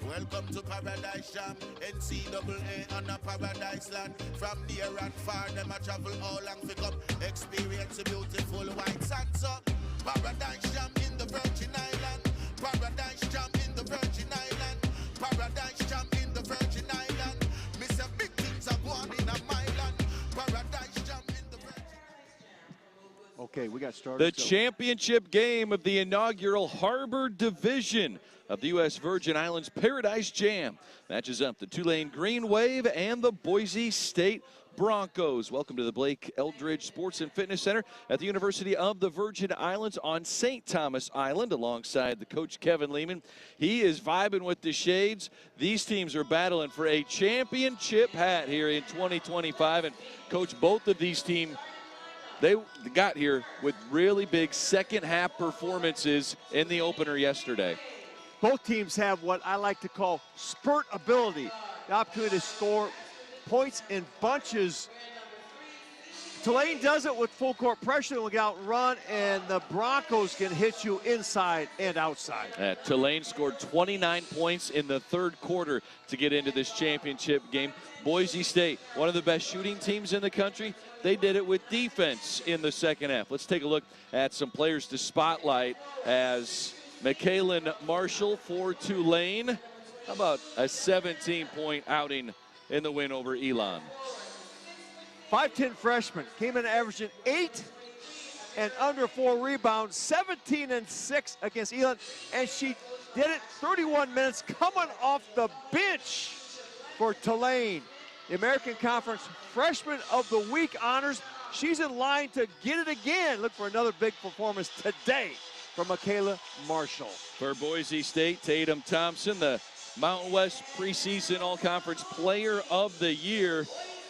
Welcome to Paradise Jam, NCAA on a paradise land. From near and far, them a travel all long to come experience a beautiful white sand. So, Paradise Jam in the Virgin Island. Paradise Jam in the Virgin Island. Paradise Jam in the Virgin Island. Miss a big things are going in a Milan. Paradise Jam in the Virgin Island. Okay, we got started. The championship game of the inaugural Harbor Division of the U.S. Virgin Islands Paradise Jam matches up the Tulane Green Wave and the Boise State Broncos. Welcome to the Blake Eldridge Sports and Fitness Center at the University of the Virgin Islands on St. Thomas Island alongside the coach Kevin Lehman. He is vibing with the shades. These teams are battling for a championship hat here in 2025. And coach, both of these teams, they got here with really big second half performances in the opener yesterday. Both teams have what I like to call spurt ability, the opportunity to score points in bunches. Tulane does it with full court pressure, look out and run, and the Broncos can hit you inside and outside. Tulane scored 29 points in the third quarter to get into this championship game. Boise State, one of the best shooting teams in the country, they did it with defense in the second half. Let's take a look at some players to spotlight as McKaylin Marshall for Tulane. How about a 17-point outing in the win over Elon? 5'10" freshman, came in averaging 8 and under 4 rebounds, 17 and 6 against Elon, and she did it 31 minutes coming off the bench for Tulane. The American Conference Freshman of the Week honors. She's in line to get it again. Look for another big performance today from McKaylin Marshall. For Boise State, Tatum Thompson, the Mountain West preseason all-conference player of the year.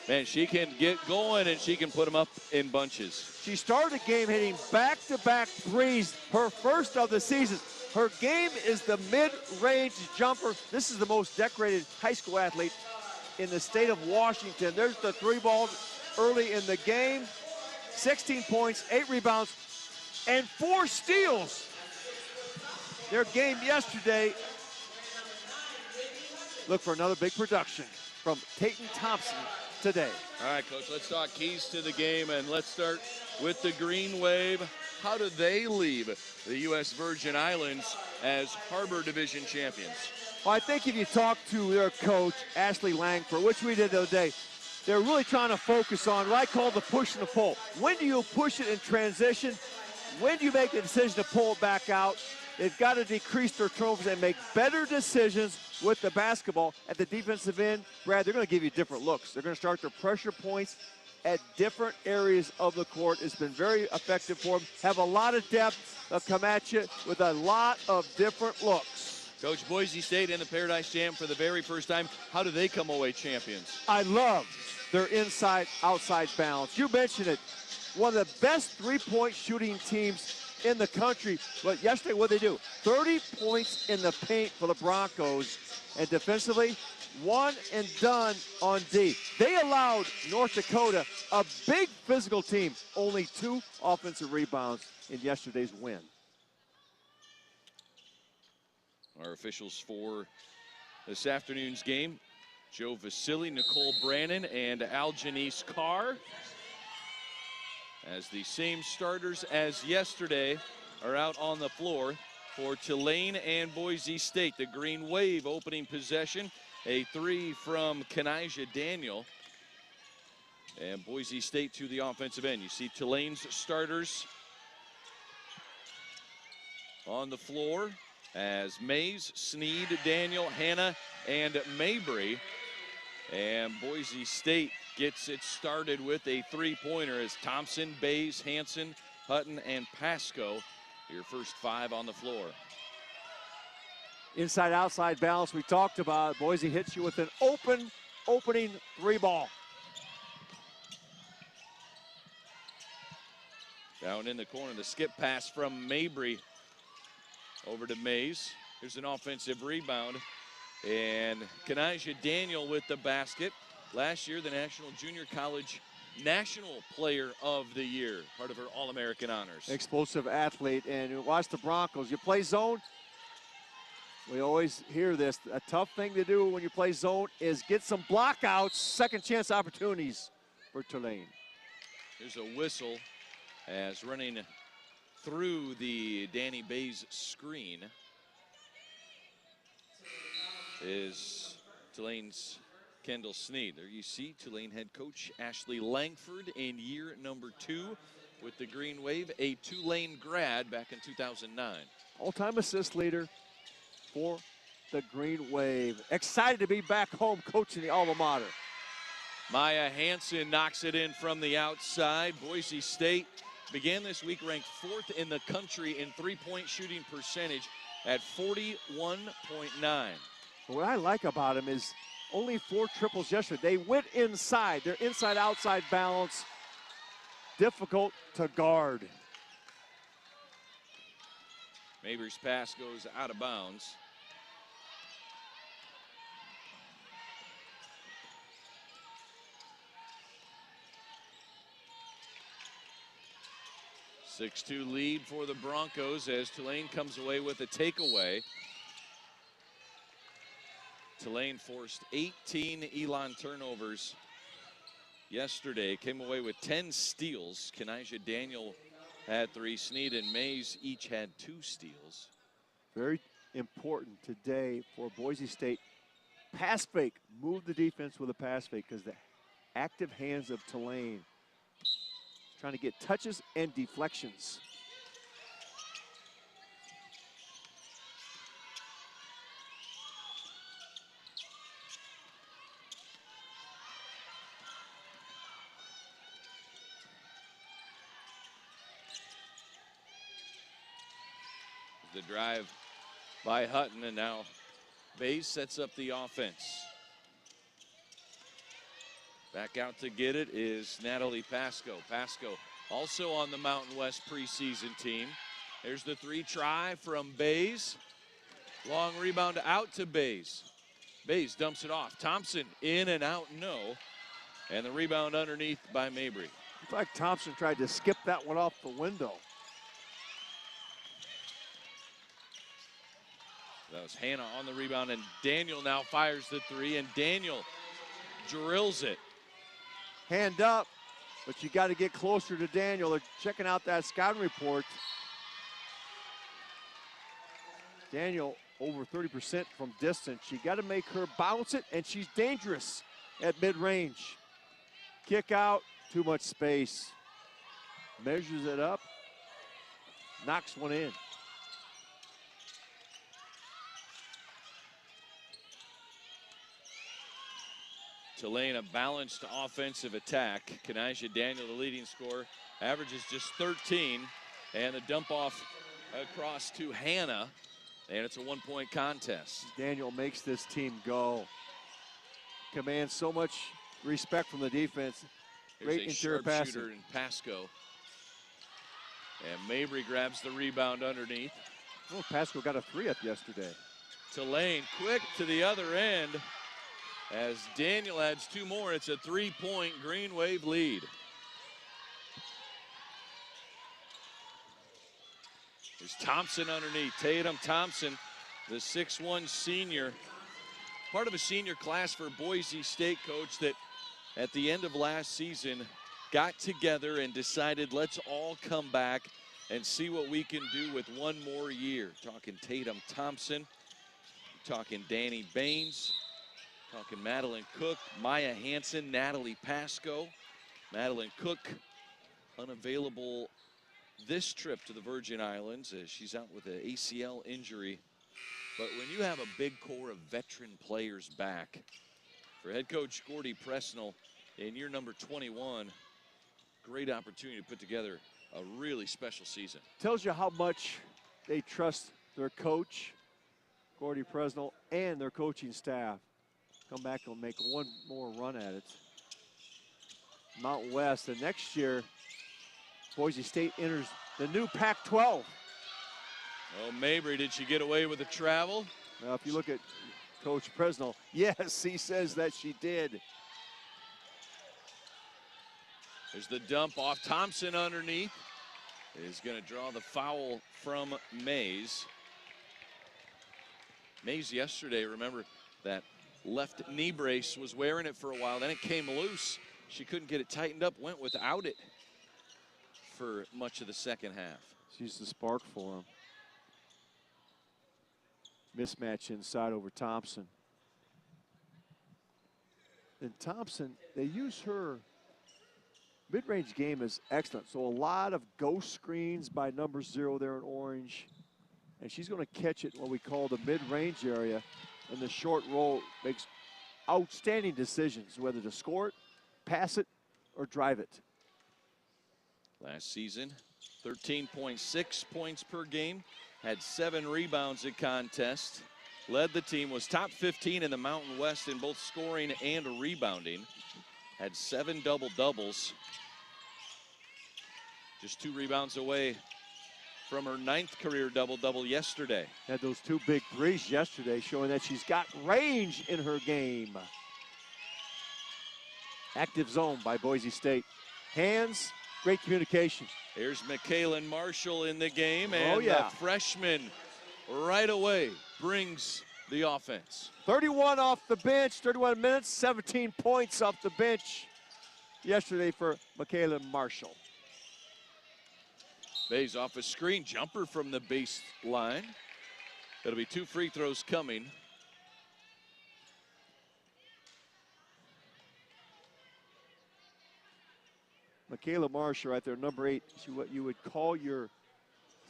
Man, she can get going and she can put them up in bunches. She started the game hitting back-to-back threes, her first of the season. Her game is the mid-range jumper. This is the most decorated high school athlete in the state of Washington. There's the 3 ball early in the game. 16 points, 8 rebounds, and 4 steals. Their game yesterday. Look for another big production from Tatum Thompson today. All right, Coach, let's talk keys to the game, and let's start with the Green Wave. How do they leave the U.S. Virgin Islands as Harbor Division champions? Well, I think if you talk to their coach, Ashley Langford, which we did the other day, they're really trying to focus on what I call the push and the pull. When do you push it in transition? When do you make the decision to pull it back out? They've got to decrease their turnovers and make better decisions with the basketball. At the defensive end, Brad, they're going to give you different looks. They're going to start their pressure points at different areas of the court. It's been very effective for them. Have a lot of depth. They'll come at you with a lot of different looks. Coach, Boise State in the Paradise Jam for the very first time. How do they come away champions? I love their inside-outside balance. You mentioned it. One of the best three-point shooting teams in the country. But yesterday, what did they do? 30 points in the paint for the Broncos. And defensively, 1 and done on D. They allowed North Dakota, a big physical team, only 2 offensive rebounds in yesterday's win. Our officials for this afternoon's game, Joe Vasili, Nicole Brannon, and Aljanice Carr. As the same starters as yesterday are out on the floor for Tulane and Boise State. The Green Wave opening possession, a 3 from Kenijah Daniel. And Boise State to the offensive end. You see Tulane's starters on the floor as Mays, Sneed, Daniel, Hannah, and Mabry. And Boise State gets it started with a 3-pointer as Thompson, Bays, Hanson, Hutton, and Pasco, your first 5 on the floor. Inside-outside balance we talked about. Boise hits you with an opening 3 ball. Down in the corner, the skip pass from Mabry over to Mays. Here's an offensive rebound. And Kenijah Daniel with the basket. Last year, the National Junior College National Player of the Year, part of her All-American honors. Explosive athlete, and you watch the Broncos. You play zone, We always hear this. A tough thing to do when you play zone is get some blockouts, second chance opportunities for Tulane. Here's a whistle as running through the Danny Bays screen is Tulane's Kendall Sneed. There you see Tulane head coach Ashley Langford in year number 2 with the Green Wave, a Tulane grad back in 2009. All-time assist leader for the Green Wave. Excited to be back home coaching the alma mater. Maya Hansen knocks it in from the outside. Boise State began this week ranked 4th in the country in three-point shooting percentage at 41.9. What I like about him is only 4 triples yesterday. They went inside. Their inside-outside balance, difficult to guard. Mabry's pass goes out of bounds. A 6-2 lead for the Broncos as Tulane comes away with a takeaway. Tulane forced 18 Elon turnovers yesterday, came away with 10 steals. Kenijah Daniel had 3, Sneed and Mays each had 2 steals. Very important today for Boise State. Pass fake, move the defense with a pass fake because the active hands of Tulane trying to get touches and deflections. The drive by Hutton, and now Bays sets up the offense. Back out to get it is Natalie Pasco. Pasco also on the Mountain West preseason team. There's the 3 try from Bays. Long rebound out to Bays. Bays dumps it off. Thompson in and out, no. And the rebound underneath by Mabry. Looks like Thompson tried to skip that one off the window. That was Hannah on the rebound, and Daniel now fires the 3, and Daniel drills it. Hand up, but you got to get closer to Daniel. They're checking out that scouting report. Daniel over 30% from distance. You got to make her bounce it, and she's dangerous at mid-range. Kick out, too much space. Measures it up, knocks one in. Tulane, a balanced offensive attack. Kenijah Daniel, the leading scorer, averages just 13. And the dump off across to Hannah. And it's a 1-point contest. Daniel makes this team go. Commands so much respect from the defense. Here's Great a interior passing. sharpshooter in Pasco. And Mabry grabs the rebound underneath. Oh, Pasco got a 3 up yesterday. Tulane quick to the other end. As Daniel adds 2 more, it's a 3-point Green Wave lead. There's Thompson underneath. Tatum Thompson, the 6'1 senior. Part of a senior class for Boise State, coach, that at the end of last season got together and decided let's all come back and see what we can do with 1 more year. Talking Tatum Thompson, talking Danny Baines, talking Madeline Cook, Maya Hansen, Natalie Pasco. Madeline Cook unavailable this trip to the Virgin Islands as she's out with an ACL injury. But when you have a big core of veteran players back, for head coach Gordy Presnell in year number 21, great opportunity to put together a really special season. Tells you how much they trust their coach, Gordy Presnell, and their coaching staff. Come back and make 1 more run at it. Mountain West, and next year, Boise State enters the new Pac-12. Oh, Mabry, did she get away with the travel? Now, if you look at Coach Presnell, yes, he says that she did. There's the dump off. Thompson underneath is going to draw the foul from Mays. Mays yesterday, remember that left knee brace, was wearing it for a while, then it came loose. She couldn't get it tightened up, went without it for much of the second half. She's the spark for him. Mismatch inside over Thompson. And Thompson, they use her mid-range game is excellent. So a lot of ghost screens by number 0 there in orange. And she's going to catch it in what we call the mid-range area. And the short roll makes outstanding decisions, whether to score it, pass it, or drive it. Last season, 13.6 points per game, had 7 rebounds at contest, led the team, was top 15 in the Mountain West in both scoring and rebounding, had 7 double-doubles, just 2 rebounds away from her 9th career double-double yesterday. Had those 2 big threes yesterday, showing that she's got range in her game. Active zone by Boise State. Hands, great communication. Here's McKaylin Marshall in the game, and the freshman right away brings the offense. 31 off the bench, 31 minutes, 17 points off the bench yesterday for McKaylin Marshall. Bays off a screen, jumper from the baseline. It'll be 2 free throws coming. McKaylin Marshall right there, number 8. She's what you would call your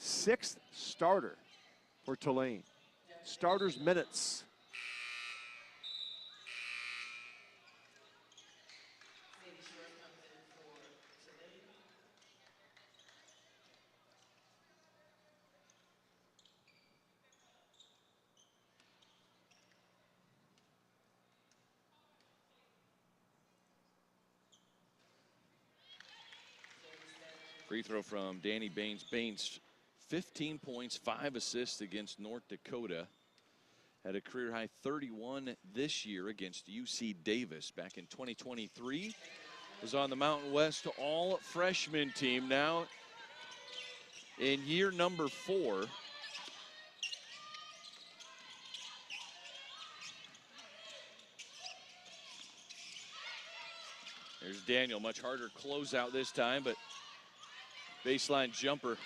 6th starter for Tulane. Starters minutes. Free throw from Danny Baines. Baines, 15 points, 5 assists against North Dakota. Had a career high 31 this year against UC Davis back in 2023. Was on the Mountain West all freshman team now in year number 4. There's Daniel, much harder closeout this time, but baseline jumper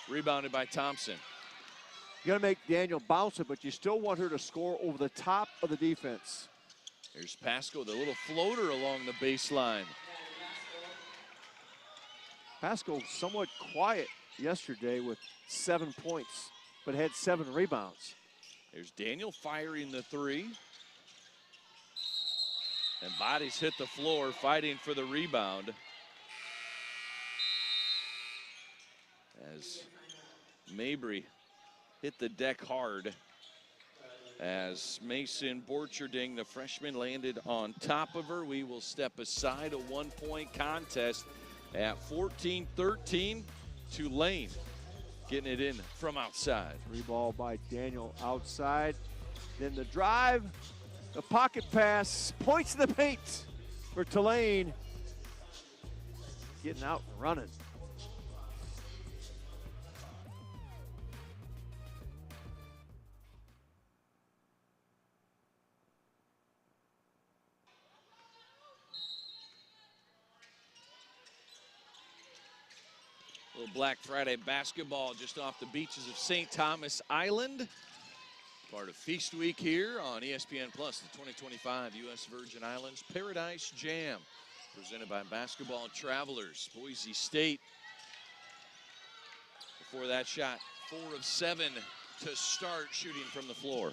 rebounded by Thompson. You got to make Daniel bounce it, but you still want her to score over the top of the defense. Here's Pasco, the little floater along the baseline. Pasco somewhat quiet yesterday with 7 points, but had 7 rebounds. There's Daniel firing the 3. And bodies hit the floor, fighting for the rebound. As Mabry hit the deck hard. As Mason Borcherding, the freshman, landed on top of her. We will step aside. A 1-point contest at 14-13. Tulane getting it in from outside. 3 ball by Daniel outside. Then the drive, the pocket pass, points in the paint for Tulane. Getting out and running. Little Black Friday basketball just off the beaches of St. Thomas Island. Part of Feast Week here on ESPN Plus, the 2025 U.S. Virgin Islands Paradise Jam, presented by Basketball Travelers. Boise State, before that shot, 4 of 7 to start shooting from the floor.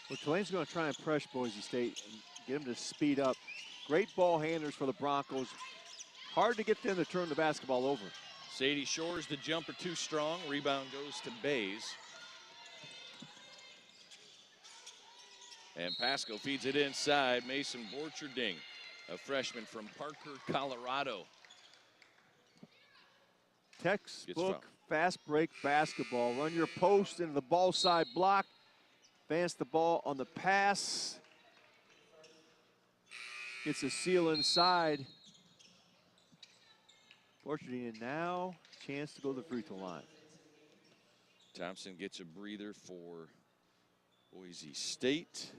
Well, Tulane's going to try and press Boise State and get them to speed up. Great ball handlers for the Broncos. Hard to get them to turn the basketball over. Sadie Shores, the jumper too strong. Rebound goes to Bays. And Pasco feeds it inside. Mason Borcherding, a freshman from Parker, Colorado. Textbook fast break basketball. Run your post into the ball side block. Advance the ball on the pass. Gets a seal inside. Borcherding now chance to go to the free throw line. Thompson gets a breather for Boise State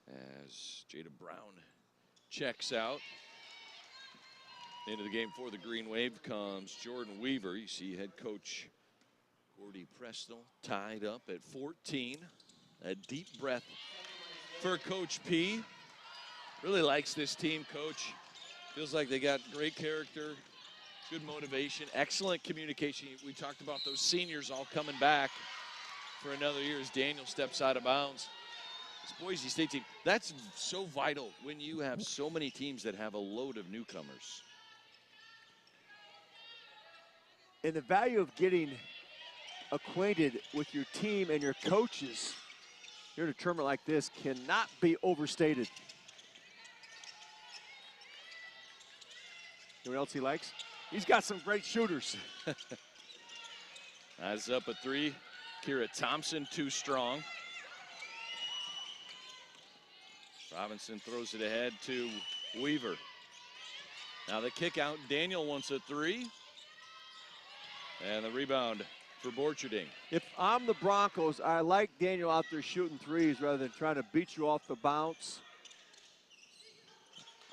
as Jada Brown checks out. Into the game for the Green Wave comes Jordan Weaver. You see head coach Gordy Presnell tied up at 14. A deep breath for Coach P. Really likes this team, Coach. Feels like they got great character, good motivation, excellent communication. We talked about those seniors all coming back for another year as Daniel steps out of bounds. This Boise State team, that's so vital when you have so many teams that have a load of newcomers. And the value of getting acquainted with your team and your coaches here in a tournament like this cannot be overstated. You know what else he likes? He's got some great shooters. Eyes up a three. Kira Thompson, too strong. Robinson throws it ahead to Weaver. Now the kick out. Daniel wants a three. And the rebound for Borcherding. If I'm the Broncos, I like Daniel out there shooting threes rather than trying to beat you off the bounce.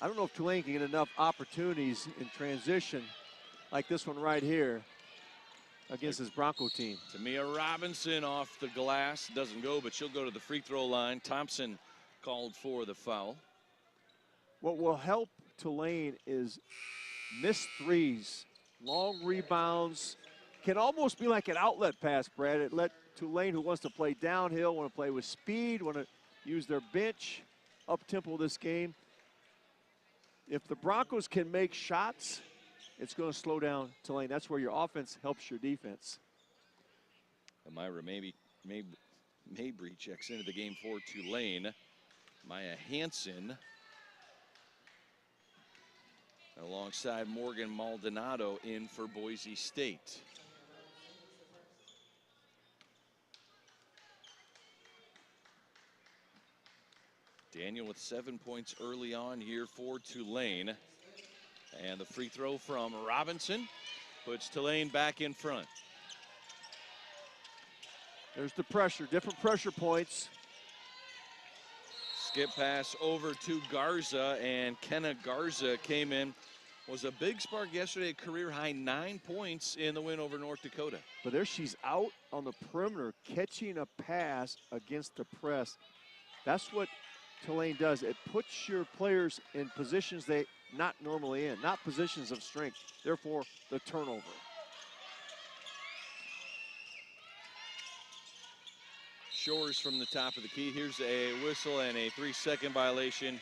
I don't know if Tulane can get enough opportunities in transition like this one right here against his Bronco team. Tamia Robinson off the glass. Doesn't go, but she'll go to the free throw line. Thompson called for the foul. What will help Tulane is missed threes, long rebounds. Can almost be like an outlet pass, Brad. It let Tulane, who wants to play downhill, want to play with speed, want to use their bench, up-tempo this game. If the Broncos can make shots, it's going to slow down Tulane. That's where your offense helps your defense. Myra Mabry checks into the game for Tulane. Maya Hansen alongside Morgan Maldonado in for Boise State. Daniel with 7 points early on here for Tulane. And the free throw from Robinson puts Tulane back in front. There's the pressure, different pressure points. Skip pass over to Garza, and Kenna Garza came in. Was a big spark yesterday, career high 9 points in the win over North Dakota. But there she's out on the perimeter catching a pass against the press. That's what Tulane does. It puts your players in positions they not normally in, not positions of strength, therefore the turnover. Shores from the top of the key. Here's a whistle, and a 3-second violation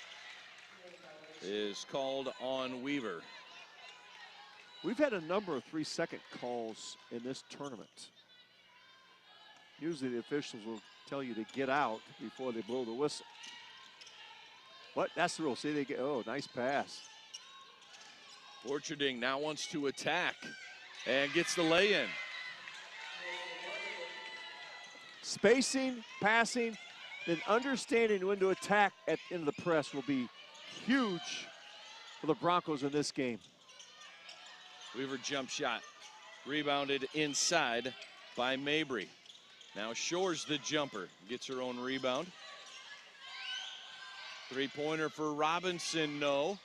is called on Weaver. We've had a number of 3-second calls in this tournament. Usually the officials will tell you to get out before they blow the whistle. But that's the rule. See, they get, oh, nice pass. Borcherding now wants to attack and gets the lay-in. Spacing, passing, then understanding when to attack at the end of the press will be huge for the Broncos in this game. Weaver jump shot, rebounded inside by Mabry. Now Shores the jumper, gets her own rebound. Three-pointer for Robinson, no.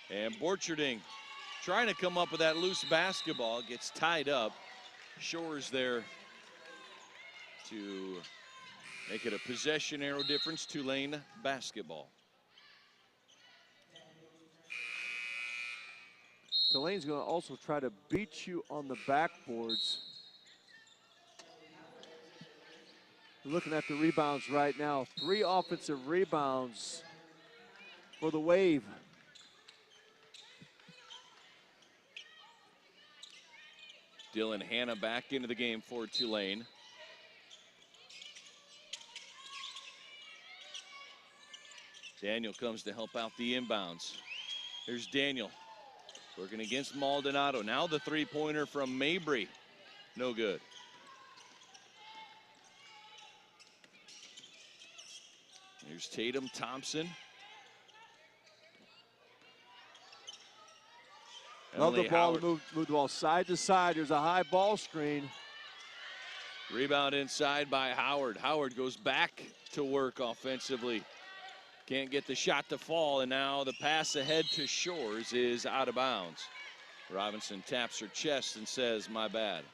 And Borcherding trying to come up with that loose basketball, gets tied up. Shores there to make it a possession arrow difference. Tulane basketball. Tulane's going to also try to beat you on the backboards. Looking at the rebounds right now, 3 offensive rebounds for the Wave. Dylan Hanna back into the game for Tulane. Daniel comes to help out the inbounds. Here's Daniel working against Maldonado. Now the three-pointer from Mabry. No good. Here's Tatum Thompson. Love the ball Howard. to move the ball side to side. There's a high ball screen. Rebound inside by Howard. Howard goes back to work offensively. Can't get the shot to fall, and now the pass ahead to Shores is out of bounds. Robinson taps her chest and says, my bad.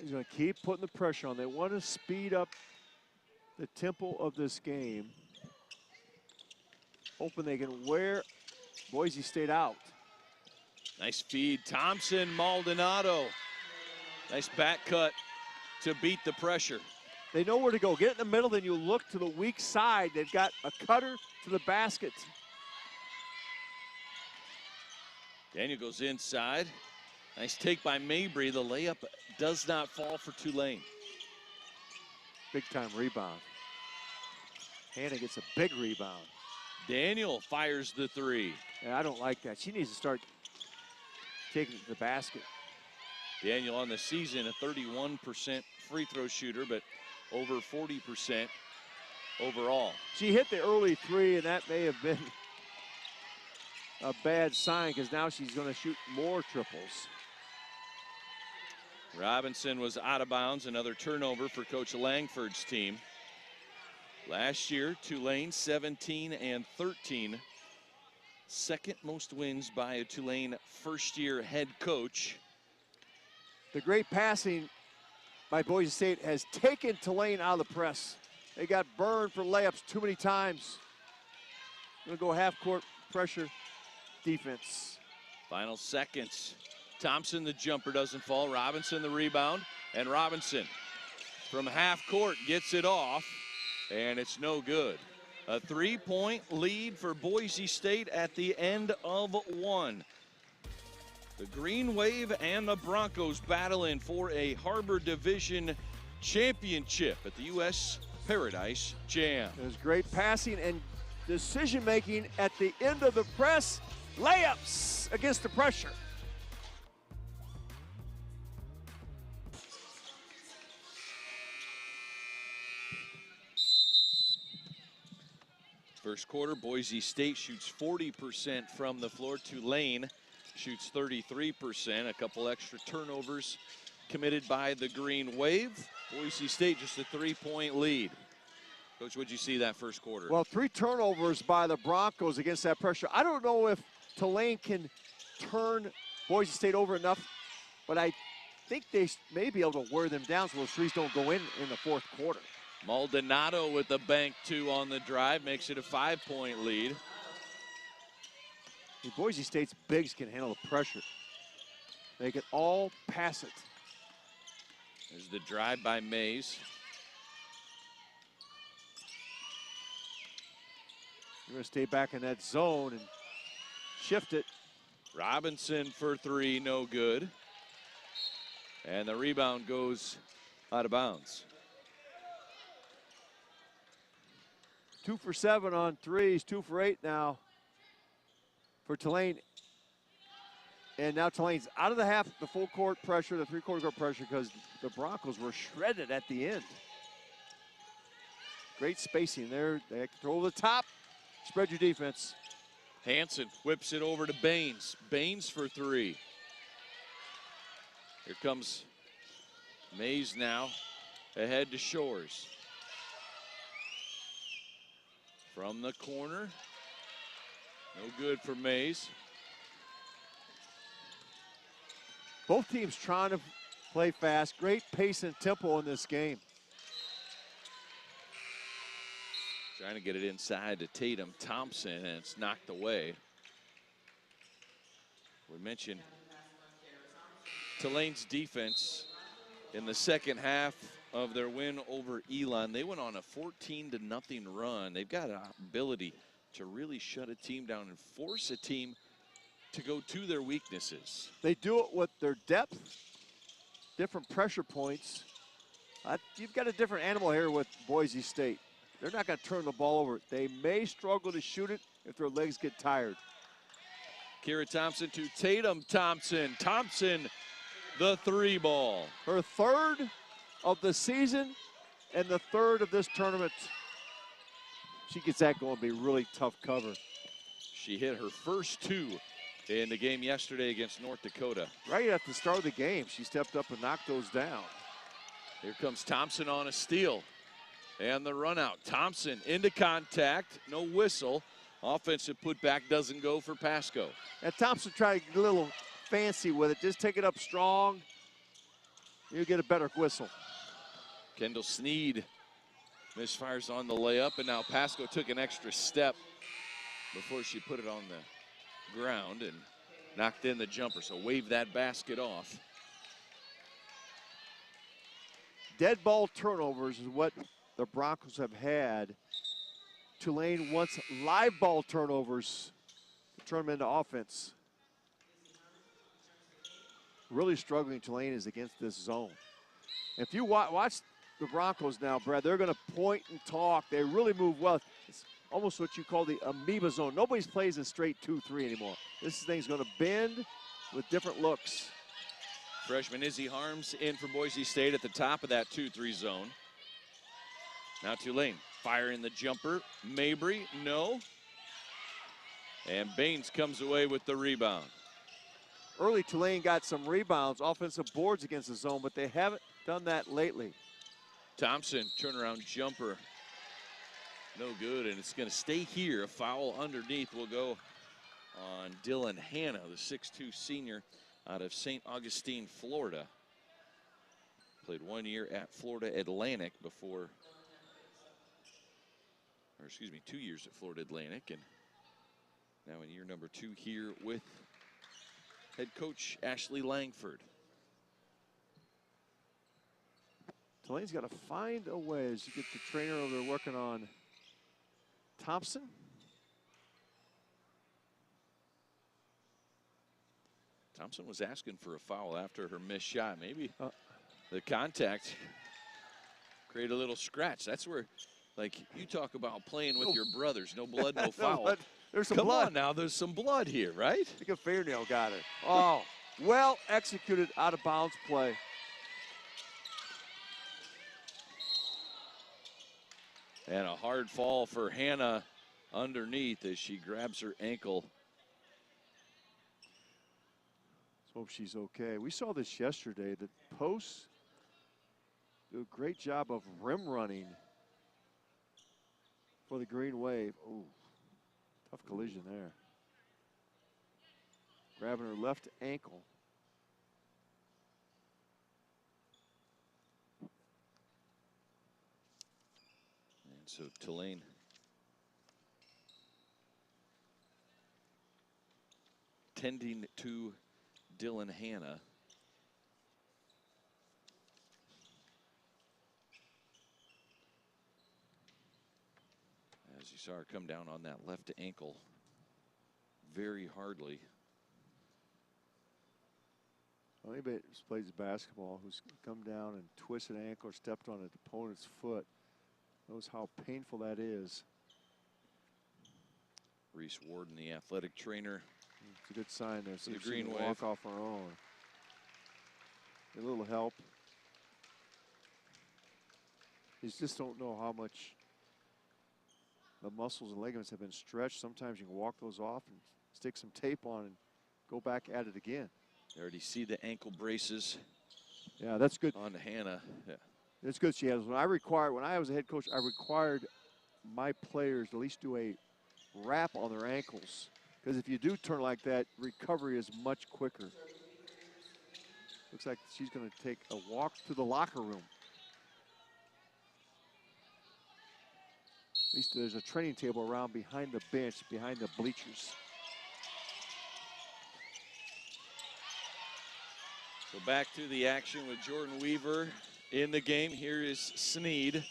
He's going to keep putting the pressure on. They want to speed up the tempo of this game. Hoping they can wear Boise State out. Nice feed. Thompson, Maldonado. Nice back cut to beat the pressure. They know where to go. Get in the middle, then you look to the weak side. They've got a cutter to the basket. Daniel goes inside. Nice take by Mabry. The layup does not fall for Tulane. Big time rebound. Hannah gets a big rebound. Daniel fires the three. Yeah, I don't like that. She needs to start taking it to the basket. Daniel on the season, a 31% free throw shooter, but over 40% overall. She hit the early three, and that may have been a bad sign because now she's going to shoot more triples. Robinson was out of bounds, another turnover for Coach Langford's team. Last year, Tulane 17-13. Second most wins by a Tulane first-year head coach. The great passing by Boise State has taken Tulane out of the press. They got burned for layups too many times. Gonna go half-court pressure defense. Final seconds. Thompson, the jumper doesn't fall. Robinson, the rebound. And Robinson from half court gets it off, and it's no good. A 3-point lead for Boise State at the end of one. The Green Wave and the Broncos battling for a Harbor Division championship at the U.S. Paradise Jam. There's great passing and decision-making at the end of the press. Layups against the pressure. First quarter, Boise State shoots 40% from the floor. Tulane shoots 33%. A couple extra turnovers committed by the Green Wave. Boise State just a 3-point lead. Coach, what'd you see that first quarter? Well, 3 turnovers by the Broncos against that pressure. I don't know if Tulane can turn Boise State over enough, but I think they may be able to wear them down so those threes don't go in the fourth quarter. Maldonado with the bank 2 on the drive makes it a 5-point lead. Boise State's bigs can handle the pressure. They can all pass it. There's the drive by Mays. You're going to stay back in that zone and shift it. Robinson for 3, no good. And the rebound goes out of bounds. 2 for 7 on threes, 2 for 8 now for Tulane. And now Tulane's out of the full court pressure, the 3-quarter court pressure, because the Broncos were shredded at the end. Great spacing there. They control the top. Spread your defense. Hansen whips it over to Baines. Baines for 3. Here comes Mays now, ahead to Shores. From the corner, no good for Mays. Both teams trying to play fast. Great pace and tempo in this game. Trying to get it inside to Tatum Thompson, and it's knocked away. We mentioned Tulane's defense in the second half of their win over Elon. They went on a 14-0 run. They've got an ability to really shut a team down and force a team to go to their weaknesses. They do it with their depth, different pressure points. You've got a different animal here with Boise State. They're not going to turn the ball over. They may struggle to shoot it if their legs get tired. Kira Thompson to Tatum Thompson. Thompson, the 3 ball. Her 3rd of the season and the 3rd of this tournament. She gets that going to be really tough cover. She hit her first 2 in the game yesterday against North Dakota. Right at the start of the game, she stepped up and knocked those down. Here comes Thompson on a steal. And the run out. Thompson into contact, no whistle. Offensive putback doesn't go for Pasco. And Thompson tried to get a little fancy with it. Just take it up strong. You get a better whistle. Kendall Sneed misfires on the layup, and now Pasco took an extra step before she put it on the ground and knocked in the jumper, so wave that basket off. Dead ball turnovers is what the Broncos have had. Tulane wants live ball turnovers to turn them into offense. Really struggling Tulane is against this zone. If you watch the Broncos now, Brad, they're going to point and talk. They really move well. It's almost what you call the amoeba zone. Nobody's plays a straight 2-3 anymore. This thing's going to bend with different looks. Freshman Izzy Harms in for Boise State at the top of that 2-3 zone. Now Tulane firing the jumper. Mabry, no. And Baines comes away with the rebound. Early Tulane got some rebounds, offensive boards against the zone, but they haven't done that lately. Thompson, turnaround jumper. No good, and it's going to stay here. A foul underneath will go on Dylan Hanna, the 6'2 senior out of St. Augustine, Florida. Played 1 year at Florida Atlantic before, or excuse me, 2 years at Florida Atlantic, and now in year number 2 here with head coach Ashley Langford. Tulane's got to find a way as you get the trainer over there working on Thompson. Thompson was asking for a foul after her missed shot. Maybe the contact create a little scratch. That's where, like, you talk about playing with your brothers. No blood, no foul. There's some Come blood. on now, there's some blood here, right? I think a fingernail got it. Oh, well executed out of bounds play. And a hard fall for Hannah underneath as she grabs her ankle. Let's hope she's okay. We saw this yesterday. The posts do a great job of rim running for the Green Wave. Ooh, tough collision there. Grabbing her left ankle. And so Tulane tending to Dylan Hanna. As you saw her come down on that left ankle very hardly. Well, anybody who plays basketball who's come down and twisted an ankle or stepped on an opponent's foot knows how painful that is. Reese Warden, the athletic trainer. It's a good sign there. See The if she Green can Wave. walk off her own. A little help. You just don't know how much the muscles and ligaments have been stretched. Sometimes you can walk those off and stick some tape on and go back at it again. You already see the ankle braces. Yeah, that's good. On Hannah. Yeah. It's good she has. When I was a head coach, I required my players to at least do a wrap on their ankles. Because if you do turn like that, recovery is much quicker. Looks like she's going to take a walk to the locker room. At least there's a training table around behind the bench, behind the bleachers. So back to the action with Jordan Weaver in the game. Here is Sneed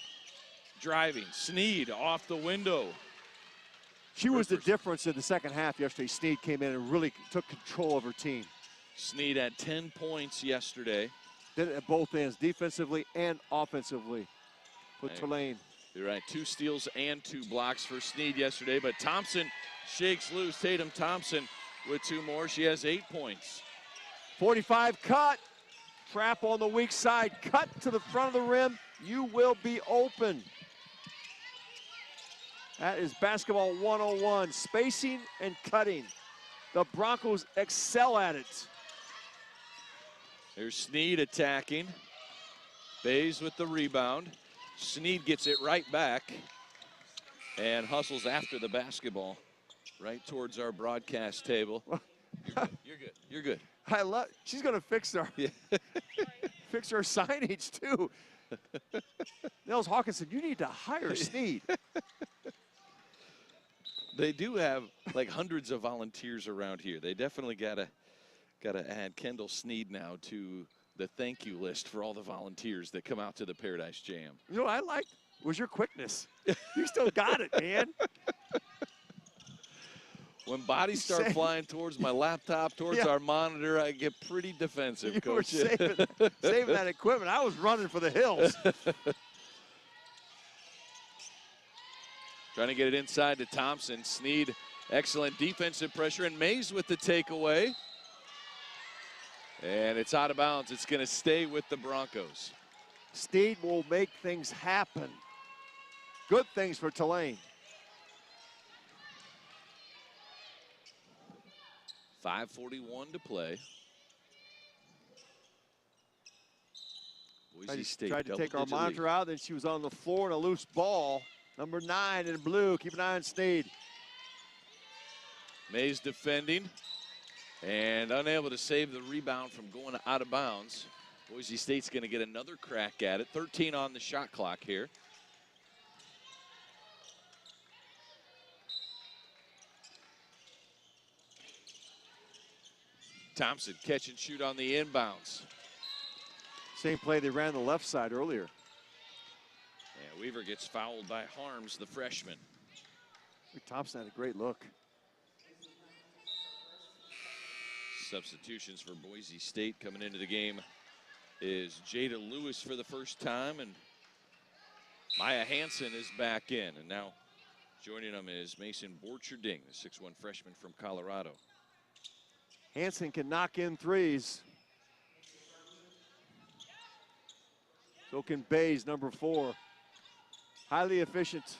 driving. Sneed off the window. She was the difference in the second half yesterday. Sneed came in and really took control of her team. Sneed had 10 points yesterday. Did it at both ends, defensively and offensively, for Tulane. You're right, 2 steals and 2 blocks for Sneed yesterday, but Thompson shakes loose. Tatum Thompson with 2 more. She has 8 points. 45 cut. Trap on the weak side. Cut to the front of the rim. You will be open. That is basketball 101, spacing and cutting. The Broncos excel at it. There's Sneed attacking. Bays with the rebound. Sneed gets it right back and hustles after the basketball right towards our broadcast table. You're good. You're good. You're good. I love. She's gonna fix our fix our signage too. Nels Hawkinson, you need to hire Sneed. They do have like hundreds of volunteers around here. They definitely gotta add Kendall Sneed now to the thank you list for all the volunteers that come out to the Paradise Jam. You know what I liked was your quickness. You still got it, man. When bodies start flying towards my laptop, towards our monitor, I get pretty defensive, Coach. You were saving that equipment. I was running for the hills. Trying to get it inside to Thompson. Sneed, excellent defensive pressure, and Mays with the takeaway. And it's out of bounds. It's going to stay with the Broncos. Sneed will make things happen. Good things for Tulane. 5:41 to play. Boise State tried to take our monitor out, then she was on the floor and a loose ball. Number 9 in blue. Keep an eye on Sneed. Mays defending and unable to save the rebound from going out of bounds. Boise State's going to get another crack at it. 13 on the shot clock here. Thompson catch and shoot on the inbounds. Same play they ran the left side earlier. And Weaver gets fouled by Harms, the freshman. Thompson had a great look. Substitutions for Boise State coming into the game is Jada Lewis for the first time, and Maya Hansen is back in. And now joining them is Mason Borcherding, the 6'1" freshman from Colorado. Hansen can knock in threes. So can Bays, number 4. Highly efficient.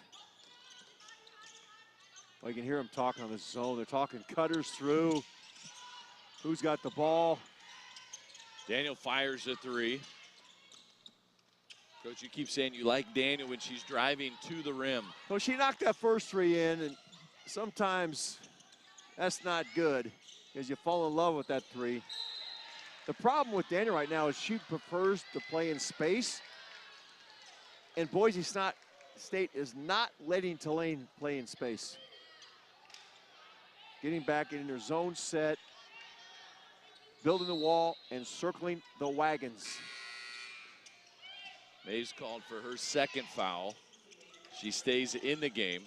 Well, you can hear them talking on the zone. They're talking cutters through. Who's got the ball? Daniel fires a 3. Coach, you keep saying you like Daniel when she's driving to the rim. Well, she knocked that first 3 in, and sometimes that's not good because you fall in love with that 3. The problem with Daniel right now is she prefers to play in space, and Boise State is not letting Tulane play in space. Getting back in their zone set, building the wall, and circling the wagons. Mays called for her second foul. She stays in the game.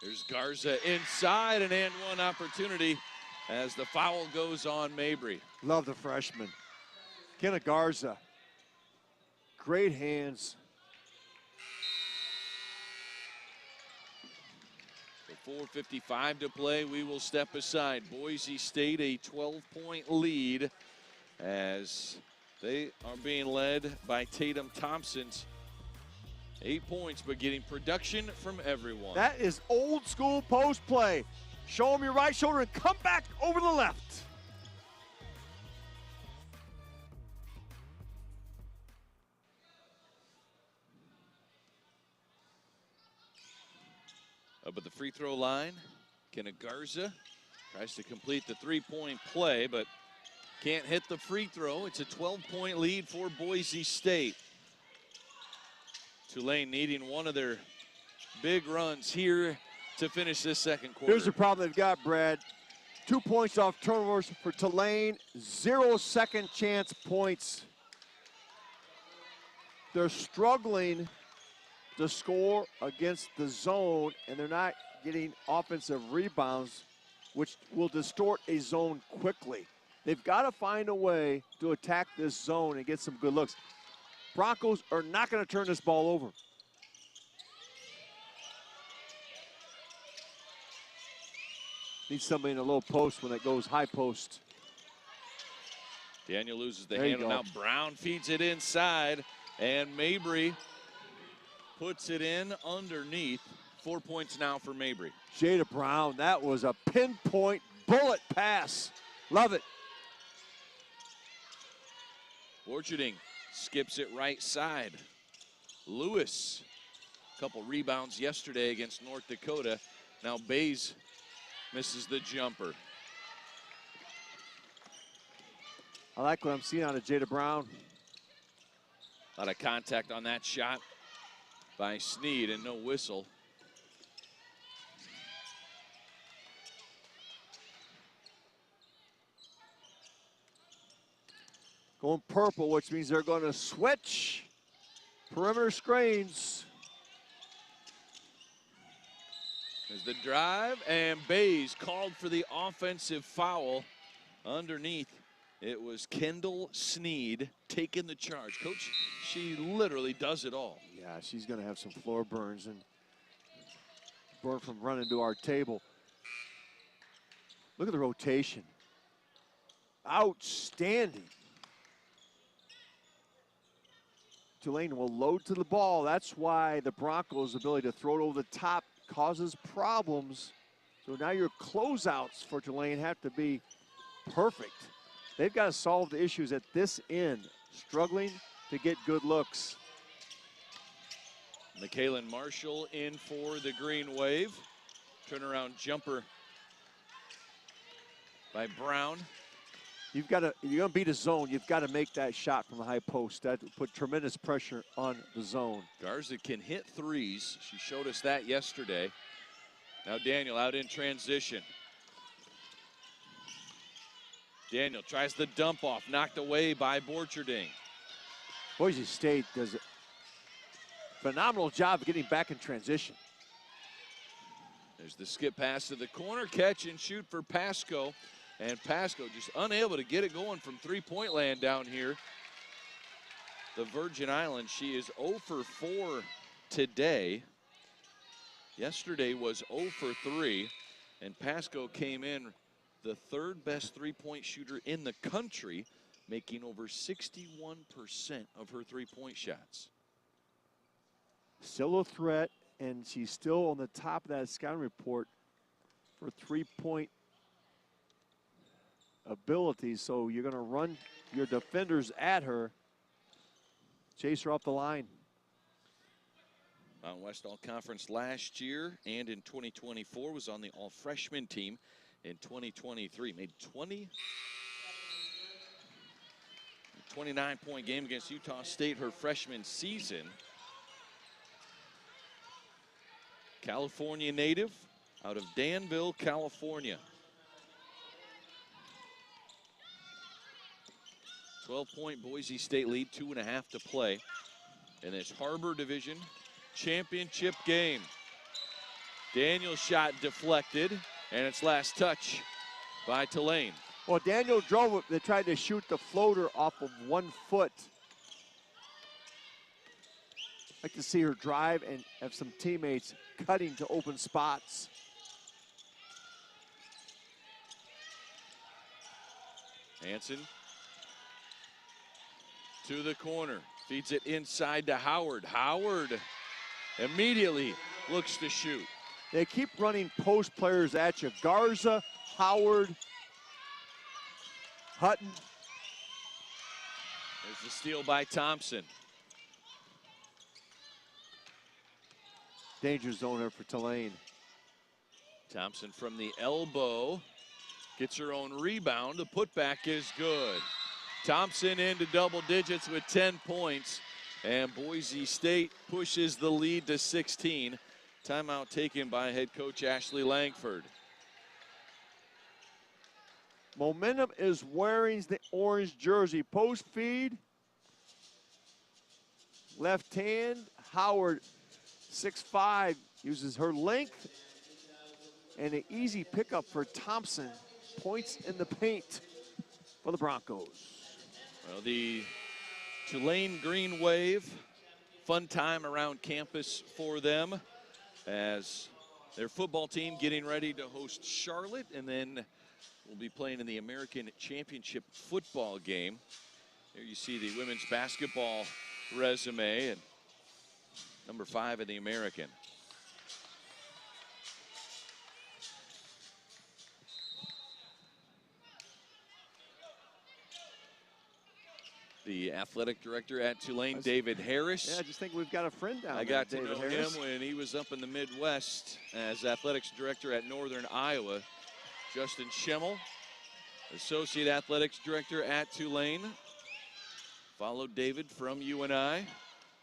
There's Garza inside, an and one opportunity as the foul goes on Mabry. Love the freshman. Kenna Garza. Great hands. With 4:55 to play, we will step aside. Boise State a 12-point lead as they are being led by Tatum Thompson's 8 points, but getting production from everyone. That is old school post play. Show them your right shoulder and come back over the left. Up at the free throw line, Kenna Garza tries to complete the 3-point play, but can't hit the free throw. It's a 12-point lead for Boise State. Tulane needing one of their big runs here to finish this second quarter. Here's the problem they've got, Brad. 2 points off turnovers for Tulane, 0 second chance points. They're struggling to score against the zone, and they're not getting offensive rebounds, which will distort a zone quickly. They've got to find a way to attack this zone and get some good looks. Broncos are not going to turn this ball over. Need somebody in a low post when it goes high post. Daniel loses the handle. Now Brown feeds it inside. And Mabry puts it in underneath. 4 points now for Mabry. Jada Brown, that was a pinpoint bullet pass. Love it. Borcherding skips it right side. Lewis, a couple rebounds yesterday against North Dakota. Now Bays misses the jumper. I like what I'm seeing out of Jada Brown. A lot of contact on that shot by Sneed and no whistle. Going purple, which means they're going to switch perimeter screens. There's the drive, and Bays called for the offensive foul underneath. It was Kendall Sneed taking the charge. Coach, she literally does it all. Yeah, she's going to have some floor burns and burn from running to our table. Look at the rotation. Outstanding. Tulane will load to the ball. That's why the Broncos' ability to throw it over the top causes problems. So now your closeouts for Tulane have to be perfect. They've got to solve the issues at this end, struggling to get good looks. McKaylin Marshall in for the Green Wave. Turnaround jumper by Brown. You've got to, if you're going to beat a zone, you've got to make that shot from the high post. That would put tremendous pressure on the zone. Garza can hit threes. She showed us that yesterday. Now Daniel out in transition. Daniel tries the dump off, knocked away by Borcherding. Boise State does a phenomenal job of getting back in transition. There's the skip pass to the corner, catch and shoot for Pasco. And Pasco just unable to get it going from three-point land down here. The Virgin Islands, she is 0 for 4 today. Yesterday was 0 for 3. And Pasco came in the third best three-point shooter in the country, making over 61% of her three-point shots. Still a threat, and she's still on the top of that scouting report for three-point ability. So you're going to run your defenders at her, chase her off the line. Mountain West All-Conference last year and in 2024, was on the All-Freshman team in 2023. Made 29-point game against Utah State her freshman season. California native out of Danville, California. 12-point Boise State lead, 2.5 to play in this Harbor Division championship game. Daniel's shot deflected, and it's last touch by Tulane. Well, Daniel drove it. They tried to shoot the floater off of 1 foot. I'd like to see her drive and have some teammates cutting to open spots. Hanson to the corner, feeds it inside to Howard. Howard immediately looks to shoot. They keep running post players at you. Garza, Howard, Hutton. There's the steal by Thompson. Danger zone here for Tulane. Thompson from the elbow gets her own rebound. The putback is good. Thompson into double digits with 10 points, and Boise State pushes the lead to 16. Timeout taken by head coach Ashley Langford. Momentum is wearing the orange jersey. Post feed. Left hand. Howard, 6'5", uses her length. And an easy pickup for Thompson. Points in the paint for the Broncos. Well, the Tulane Green Wave, fun time around campus for them as their football team getting ready to host Charlotte, and then we'll be playing in the American Championship football game. Here you see the women's basketball resume and number 5 in the American. The athletic director at Tulane, David Harris. Yeah, I just think we've got a friend down there. I got to David know Harris. him when he was up in the Midwest as athletics director at Northern Iowa. Justin Schemmel, associate athletics director at Tulane. Followed David from UNI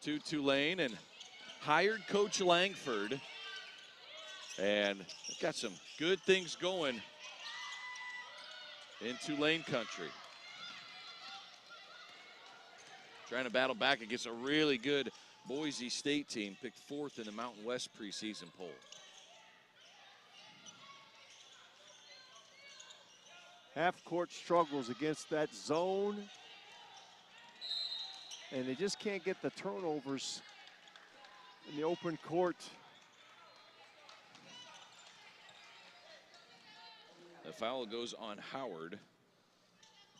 to Tulane and hired Coach Langford. And got some good things going in Tulane country. Trying to battle back against a really good Boise State team, picked 4th in the Mountain West preseason poll. Half-court struggles against that zone. And they just can't get the turnovers in the open court. The foul goes on Howard.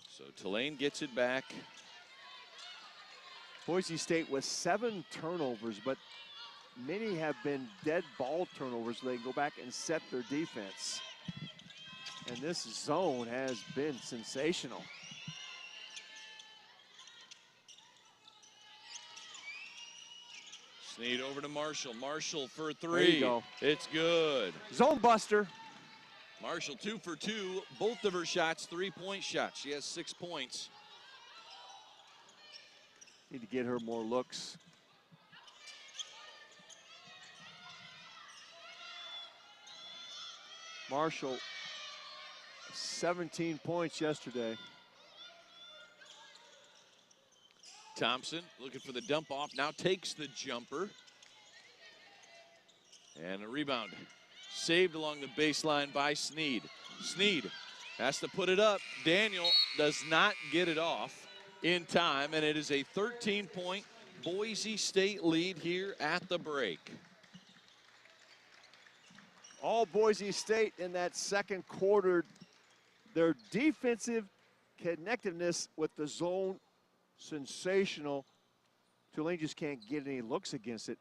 So Tulane gets it back. Boise State with 7 turnovers, but many have been dead ball turnovers so they can go back and set their defense. And this zone has been sensational. Snead over to Marshall. Marshall for 3. There you go. It's good. Zone buster. Marshall 2 for 2. Both of her shots, 3-point shots. She has 6 points. Need to get her more looks. Marshall, 17 points yesterday. Thompson looking for the dump off, now takes the jumper. And a rebound saved along the baseline by Snead. Snead has to put it up. Daniel does not get it off in time, and it is a 13-point Boise State lead here at the break. All Boise State in that second quarter. Their defensive connectiveness with the zone, sensational. Tulane just can't get any looks against it,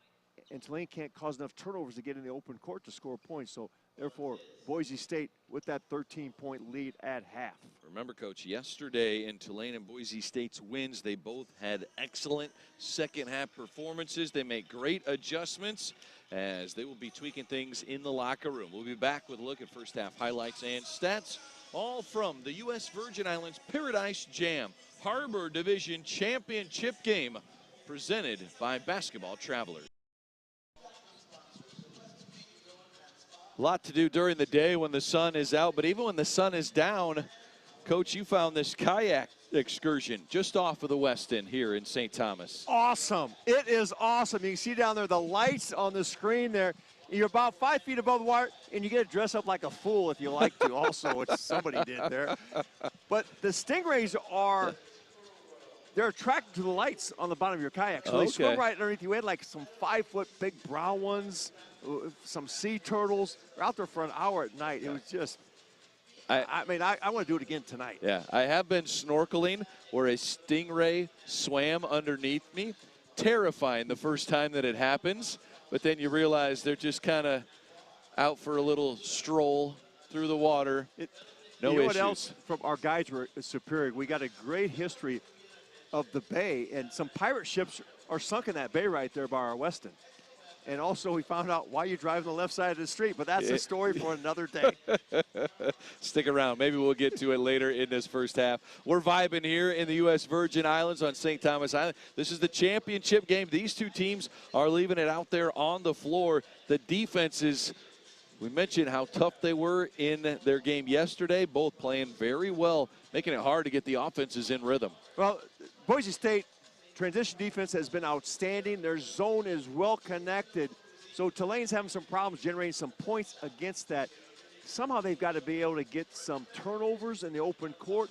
and Tulane can't cause enough turnovers to get in the open court to score points. So therefore, Boise State with that 13-point lead at half. Remember, Coach, yesterday in Tulane and Boise State's wins, they both had excellent second-half performances. They made great adjustments as they will be tweaking things in the locker room. We'll be back with a look at first-half highlights and stats, all from the U.S. Virgin Islands Paradise Jam Harbor Division Championship game presented by Basketball Travelers. A lot to do during the day when the sun is out, but even when the sun is down, Coach, you found this kayak excursion just off of the West End here in St. Thomas. Awesome. It is awesome. You can see down there the lights on the screen there. You're about 5 feet above the water, and you get to dress up like a fool if you like to also, which somebody did there. But the stingrays they're attracted to the lights on the bottom of your kayak. So they swim right underneath you. We had like some 5-foot big brown ones, some sea turtles. They're out there for an hour at night. It was just, I mean, I want to do it again tonight. Yeah, I have been snorkeling where a stingray swam underneath me. Terrifying the first time that it happens, but then you realize they're just kind of out for a little stroll through the water. No you know issues. What else from our guides were Superior? We got a great history of the bay, and some pirate ships are sunk in that bay right there by our Weston. And also we found out why you drive on the left side of the street, but that's a story for another day. Stick around. Maybe we'll get to it later in this first half. We're vibing here in the U.S. Virgin Islands on St. Thomas Island. This is the championship game. These two teams are leaving it out there on the floor. The defenses, we mentioned how tough they were in their game yesterday, both playing very well, making it hard to get the offenses in rhythm. Well, Boise State transition defense has been outstanding. Their zone is well connected. So Tulane's having some problems generating some points against that. Somehow they've got to be able to get some turnovers in the open court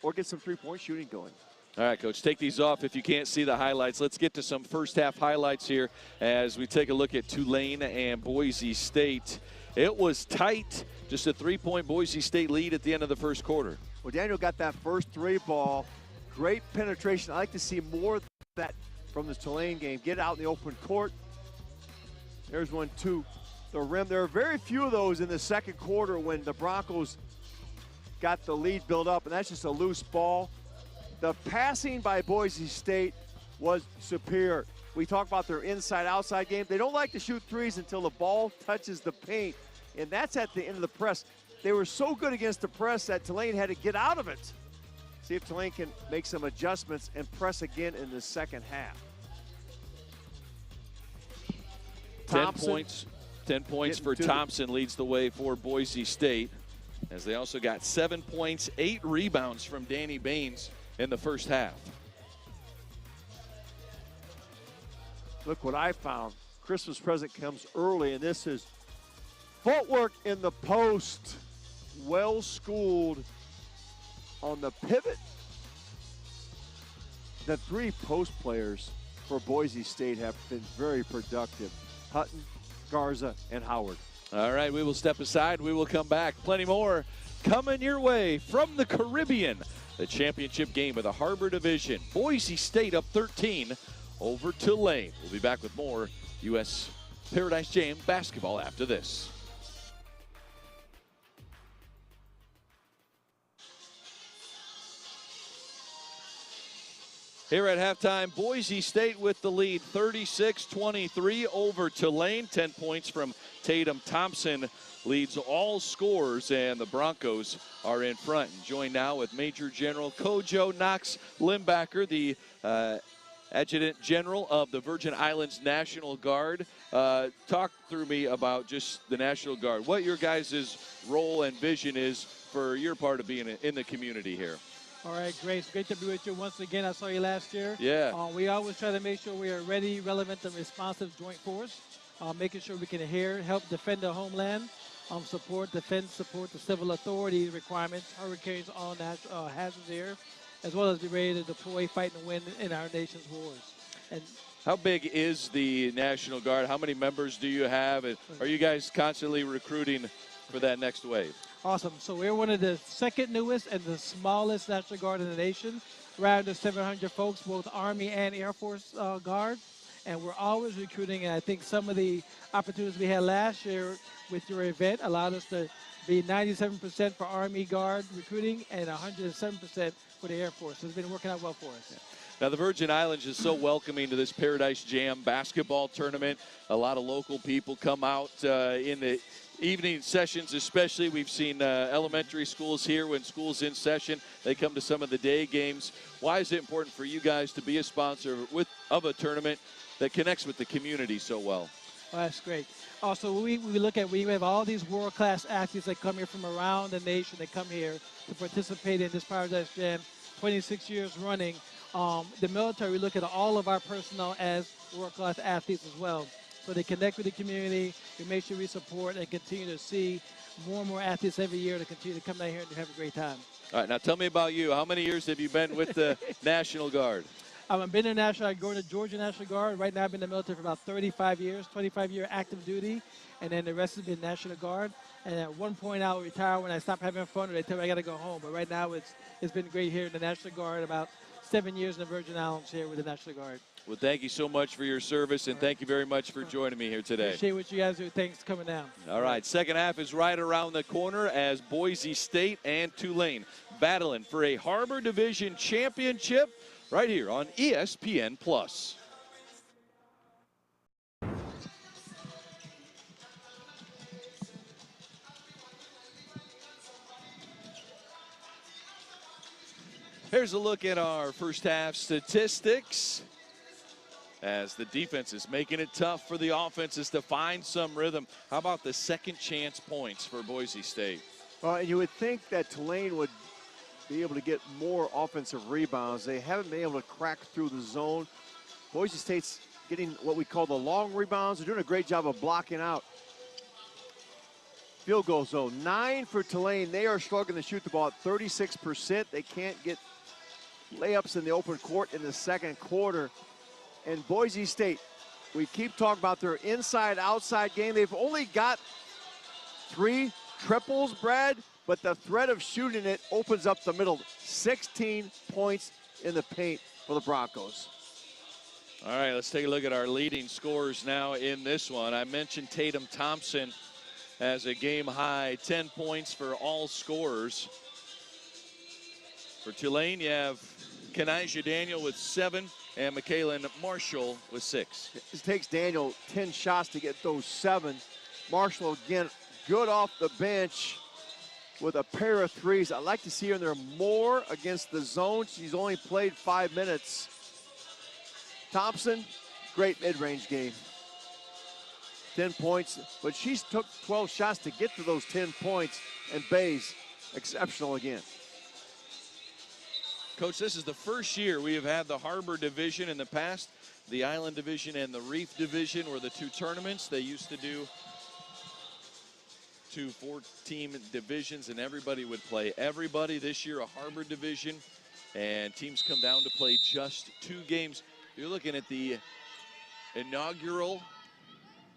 or get some three-point shooting going. All right, Coach, take these off if you can't see the highlights. Let's get to some first-half highlights here as we take a look at Tulane and Boise State. It was tight, just a three-point Boise State lead at the end of the first quarter. Well, Daniel got that first three ball. Great penetration. I like to see more of that from this Tulane game. Get out in the open court. There's one to the rim. There are very few of those in the second quarter when the Broncos got the lead built up, and that's just a loose ball. The passing by Boise State was superior. We talk about their inside-outside game. They don't like to shoot threes until the ball touches the paint, and that's at the end of the press. They were so good against the press that Tulane had to get out of it. See if Tulane can make some adjustments and press again in the second half. 10 points for Thompson leads the way for Boise State, as they also got 7 points, 8 rebounds from Danny Baines in the first half. Look what I found. Christmas present comes early, and this is footwork in the post. Well schooled on the pivot. The 3 post players for Boise State have been very productive. Hutton, Garza, and Howard. All right, we will step aside. We will come back. Plenty more coming your way from the Caribbean. The championship game of the Harbor Division. Boise State up 13 over Tulane. We'll be back with more U.S. Paradise Jam basketball after this. Here at halftime, Boise State with the lead, 36-23 over Tulane. 10 points from Tatum Thompson leads all scores, and the Broncos are in front. And joined now with Major General Kojo Knox Limbacher, the Adjutant General of the Virgin Islands National Guard. Talk through me about just the National Guard, what your guys' role and vision is for your part of being in the community here. All right, Grace, great to be with you once again. I saw you last year. Yeah. We always try to make sure we are ready, relevant, and responsive joint force, making sure we can help defend the homeland, support the civil authority requirements, hurricanes, all hazards here, as well as be ready to deploy, fight, and win in our nation's wars. And how big is the National Guard? How many members do you have? And are you guys constantly recruiting for that next wave? Awesome. So we're one of the second newest and the smallest National Guard in the nation. We're under 700 folks, both Army and Air Force Guard. And we're always recruiting. And I think some of the opportunities we had last year with your event allowed us to be 97% for Army Guard recruiting and 107% for the Air Force. So it's been working out well for us. Now, the Virgin Islands is so welcoming to this Paradise Jam basketball tournament. A lot of local people come out in the evening sessions, especially. We've seen elementary schools here when school's in session. They come to some of the day games. Why is it important for you guys to be a sponsor of a tournament that connects with the community so well? Oh, that's great. Also, we have all these world-class athletes that come here from around the nation that come here to participate in this Paradise Jam 26 years running. The military, we look at all of our personnel as world-class athletes as well. So they connect with the community. We make sure we support and continue to see more and more athletes every year to continue to come down here and have a great time. All right, now tell me about you. How many years have you been with the National Guard? I've been in National. I go to Georgia National Guard. Right now I've been in the military for about 35 years, 25-year active duty, and then the rest has been National Guard. And at one point I'll retire when I stop having fun, or they tell me I got to go home. But right now it's been great here in the National Guard. About 7 years in the Virgin Islands here with the National Guard. Well, thank you so much for your service, and thank you very much for joining me here today. Appreciate what you guys do. Thanks for coming down. All right, second half is right around the corner as Boise State and Tulane battling for a Harbor Division championship right here on ESPN+. Here's a look at our first half statistics, as the defense is making it tough for the offenses to find some rhythm. How about the second chance points for Boise State? Well, and you would think that Tulane would be able to get more offensive rebounds. They haven't been able to crack through the zone. Boise State's getting what we call the long rebounds. They're doing a great job of blocking out. Field goal zone, 9 for Tulane. They are struggling to shoot the ball at 36%. They can't get layups in the open court in the second quarter. And Boise State, we keep talking about their inside-outside game. They've only got 3 triples, Brad, but the threat of shooting it opens up the middle. 16 points in the paint for the Broncos. All right, let's take a look at our leading scorers now in this one. I mentioned Tatum Thompson has a game-high 10 points for all scorers. For Tulane, you have Kenijah Daniel with 7 and Michaelin Marshall with 6. It takes Daniel 10 shots to get those 7. Marshall, again, good off the bench with a pair of threes. I'd like to see her in there more against the zone. She's only played 5 minutes. Thompson, great mid-range game. 10 points, but she's took 12 shots to get to those 10 points, and Bayes, exceptional again. Coach, this is the first year we have had the Harbor Division. In the past, the Island Division and the Reef Division were the 2 tournaments. They used to do 2 4-team divisions, and everybody would play everybody. This year, a Harbor Division, and teams come down to play just 2 games. You're looking at the inaugural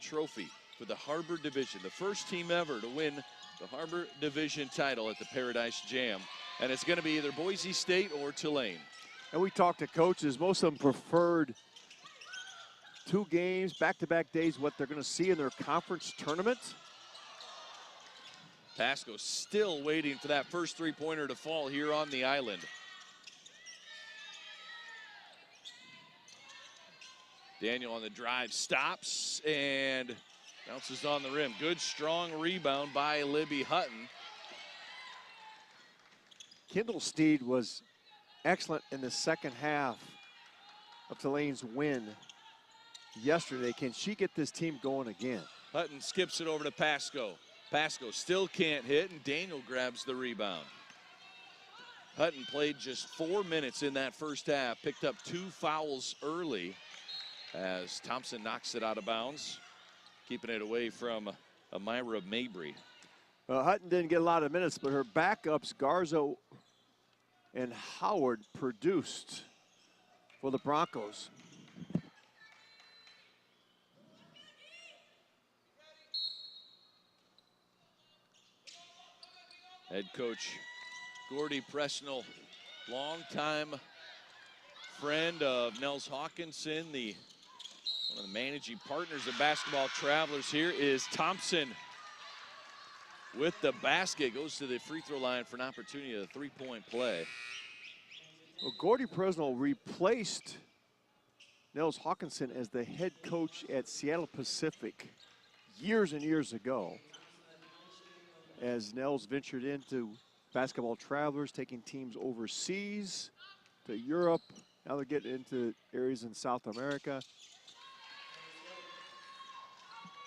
trophy for the Harbor Division, the first team ever to win the Harbor Division title at the Paradise Jam. And it's going to be either Boise State or Tulane. And we talked to coaches. Most of them preferred 2 games, back-to-back days, what they're going to see in their conference tournament. Pasco still waiting for that first 3-pointer to fall here on the island. Daniel on the drive stops and bounces on the rim. Good, strong rebound by Libby Hutton. Kendall Steed was excellent in the second half of Tulane's win yesterday. Can she get this team going again? Hutton skips it over to Pasco. Pasco still can't hit, and Daniel grabs the rebound. Hutton played just 4 minutes in that first half, picked up 2 fouls early as Thompson knocks it out of bounds, keeping it away from Amira Mabry. Well, Hutton didn't get a lot of minutes, but her backups, Garza and Howard, produced for the Broncos. Head coach Gordy Presnell, longtime friend of Nels Hawkinson, one of the managing partners of Basketball Travelers. Here is Thompson with the basket, goes to the free throw line for an opportunity of a 3-point play. Well, Gordy Presnell replaced Nels Hawkinson as the head coach at Seattle Pacific years and years ago, as Nels ventured into Basketball Travelers, taking teams overseas to Europe. Now they're getting into areas in South America.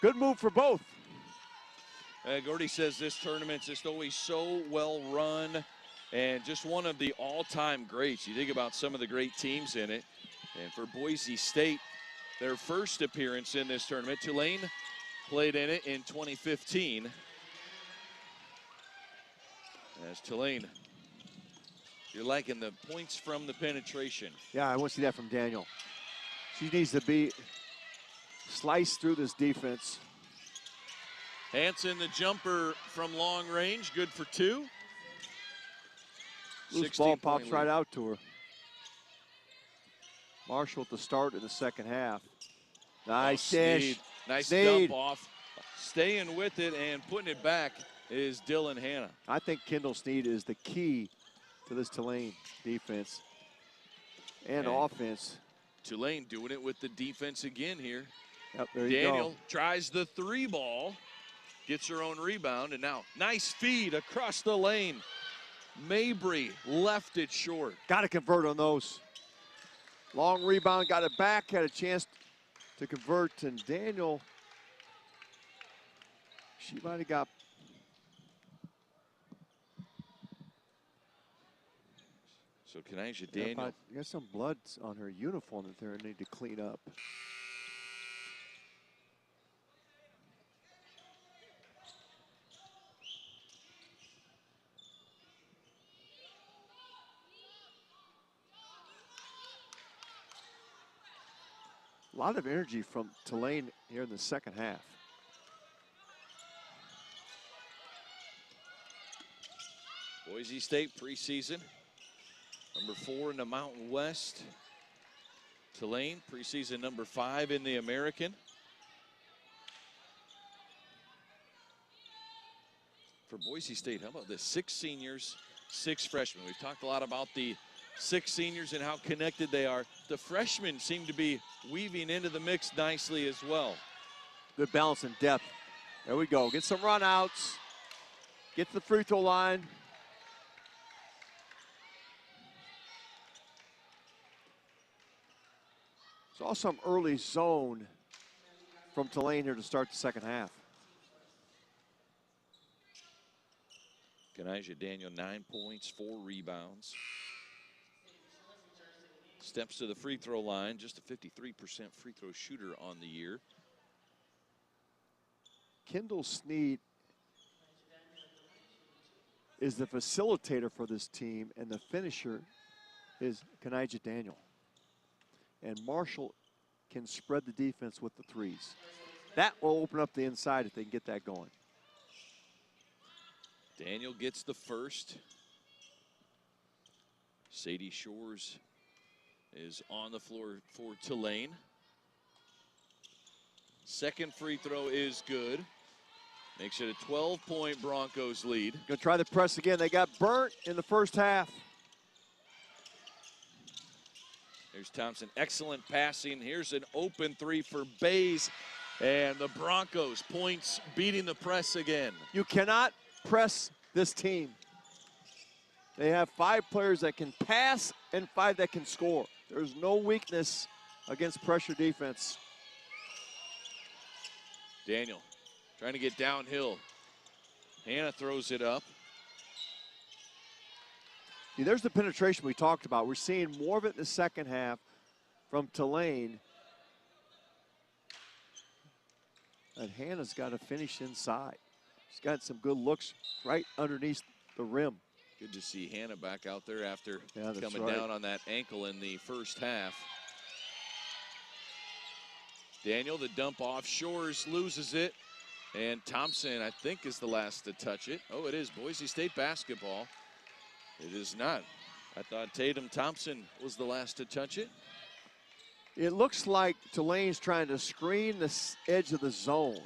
Good move for both. Gordy says this tournament's just always so well run and just one of the all-time greats. You think about some of the great teams in it. And for Boise State, their first appearance in this tournament, Tulane played in it in 2015. As Tulane, you're liking the points from the penetration. Yeah, I want to see that from Daniel. She needs to be sliced through this defense. Hanson, the jumper from long range, good for 2. Loose ball pops right out to her. Marshall at the start of the second half. Nice dish. Nice dump off. Staying with it and putting it back is Dylan Hanna. I think Kendall Sneed is the key to this Tulane defense and offense. Tulane doing it with the defense again here. Yep, there you Daniel go. tries the 3 ball, gets her own rebound, and now nice feed across the lane. Mabry left it short. Got to convert on those. Long rebound, got it back, had a chance to convert, and Daniel, she might have got. So Kenijah Daniel. You got some blood on her uniform that they need to clean up. A lot of energy from Tulane here in the second half. Boise State preseason, number 4 in the Mountain West. Tulane, preseason number 5 in the American. For Boise State, how about this? 6 seniors, 6 freshmen. We've talked a lot about the 6 seniors and how connected they are. The freshmen seem to be weaving into the mix nicely as well. Good balance and depth. There we go. Get some run outs. Get to the free throw line. Saw some early zone from Tulane here to start the second half. Kenijah Daniel, 9 points, 4 rebounds. Steps to the free throw line, just a 53% free throw shooter on the year. Kendall Sneed is the facilitator for this team, and the finisher is Kenijah Daniel. And Marshall can spread the defense with the threes. That will open up the inside if they can get that going. Daniel gets the first. Sadie Shores is on the floor for Tulane. Second free throw is good. Makes it a 12-point Broncos lead. Gonna try the press again. They got burnt in the first half. Here's Thompson, excellent passing. Here's an open 3 for Bays. And the Broncos points beating the press again. You cannot press this team. They have 5 players that can pass and 5 that can score. There's no weakness against pressure defense. Daniel trying to get downhill. Hannah throws it up. See, there's the penetration we talked about. We're seeing more of it in the second half from Tulane. And Hannah's got to finish inside. She's got some good looks right underneath the rim. Good to see Hannah back out there after coming right. down on that ankle in the first half. Daniel, the dump off. Shores loses it. And Thompson, I think, is the last to touch it. Oh, it is Boise State basketball. It is not. I thought Tatum Thompson was the last to touch it. It looks like Tulane's trying to screen the edge of the zone.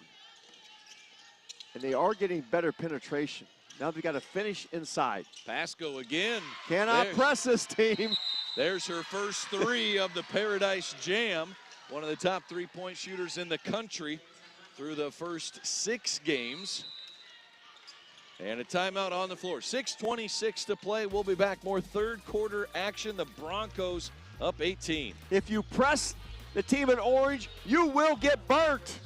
And they are getting better penetration. Now they've got to finish inside. Pasco again. Cannot press this team. There's her first 3 of the Paradise Jam. One of the top 3-point shooters in the country through the first 6 games. And a timeout on the floor. 6:26 to play. We'll be back. More third quarter action. The Broncos up 18. If you press the team in orange, you will get burnt.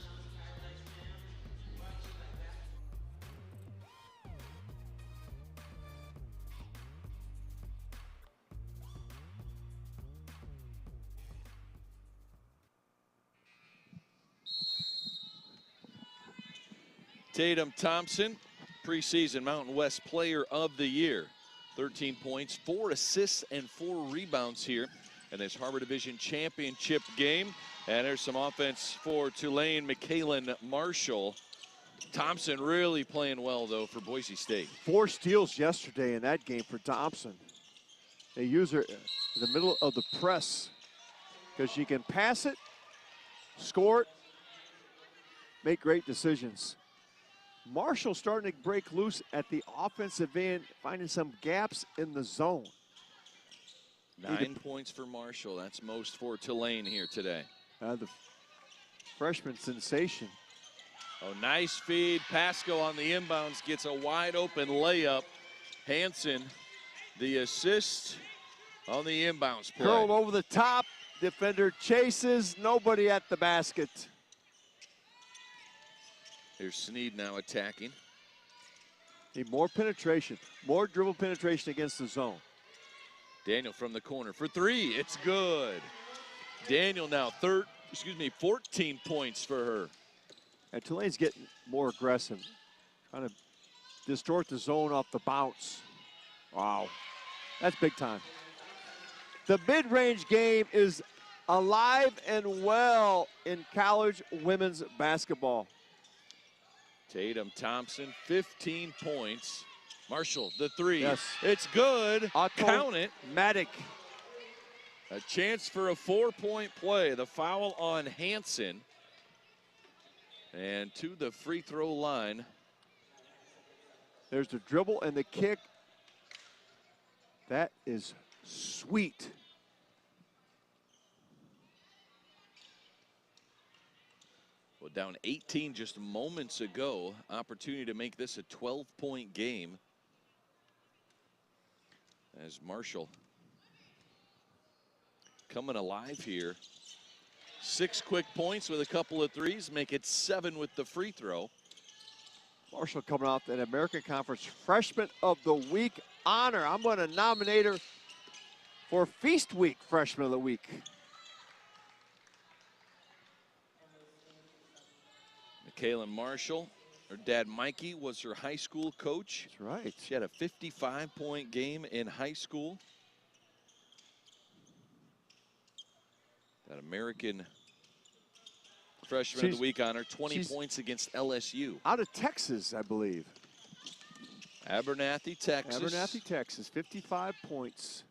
Tatum Thompson, preseason Mountain West Player of the Year. 13 points, 4 assists, and 4 rebounds here in this Harbor Division Championship game. And there's some offense for Tulane, McKaylin Marshall. Thompson really playing well, though, for Boise State. 4 steals yesterday in that game for Thompson. They use her in the middle of the press because she can pass it, score it, make great decisions. Marshall starting to break loose at the offensive end, finding some gaps in the zone. 9 points for Marshall. That's most for Tulane here today. The freshman sensation. Oh, nice feed. Pasco on the inbounds gets a wide open layup. Hanson, the assist on the inbounds play. Curled over the top. Defender chases. Nobody at the basket. Here's Sneed now attacking. Need more penetration, more dribble penetration against the zone. Daniel from the corner for 3. It's good. Daniel now 14 points for her. And Tulane's getting more aggressive, trying to distort the zone off the bounce. Wow, that's big time. The mid-range game is alive and well in college women's basketball. Tatum Thompson, 15 points. Marshall, the 3. Yes. It's good. Count it. Automatic. A chance for a 4-point play. The foul on Hansen. And to the free throw line. There's the dribble and the kick. That is sweet. Well, down 18 just moments ago. Opportunity to make this a 12-point game. As Marshall coming alive here. 6 quick points with a couple of threes, make it 7 with the free throw. Marshall coming off an American Conference Freshman of the Week honor. I'm going to nominate her for Feast Week Freshman of the Week. Michaela Marshall, her dad Mikey was her high school coach. That's right. She had a 55-point game in high school. That American Freshman of the Week honor, 20 points against LSU. Out of Texas, I believe. Abernathy, Texas. Abernathy, Texas, 55 points.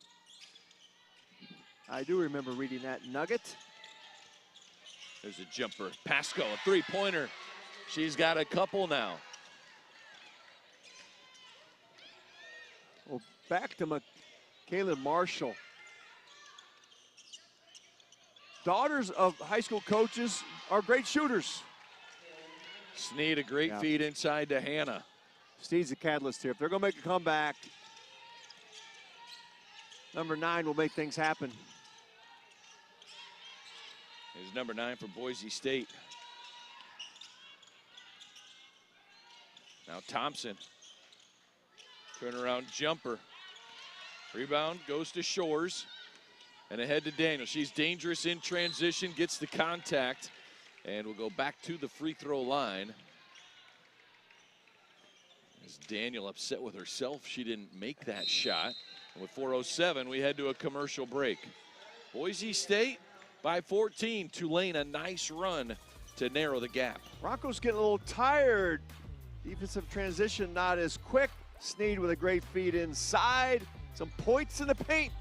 I do remember reading that nugget. There's a jumper. Pasco, a three-pointer. She's got a couple now. Well, back to Michaela Marshall. Daughters of high school coaches are great shooters. Sneed, a great feed inside to Hannah. Sneed's the catalyst here. If they're going to make a comeback, number 9 will make things happen. Here's number 9 for Boise State. Now Thompson. Turnaround jumper. Rebound goes to Shores. And ahead to Daniel. She's dangerous in transition, gets the contact, and will go back to the free throw line. As Daniel upset with herself, she didn't make that shot. And with 4:07, we head to a commercial break. Boise State by 14. Tulane, a nice run to narrow the gap. Broncos getting a little tired. Defensive transition not as quick. Sneed with a great feed inside. Some points in the paint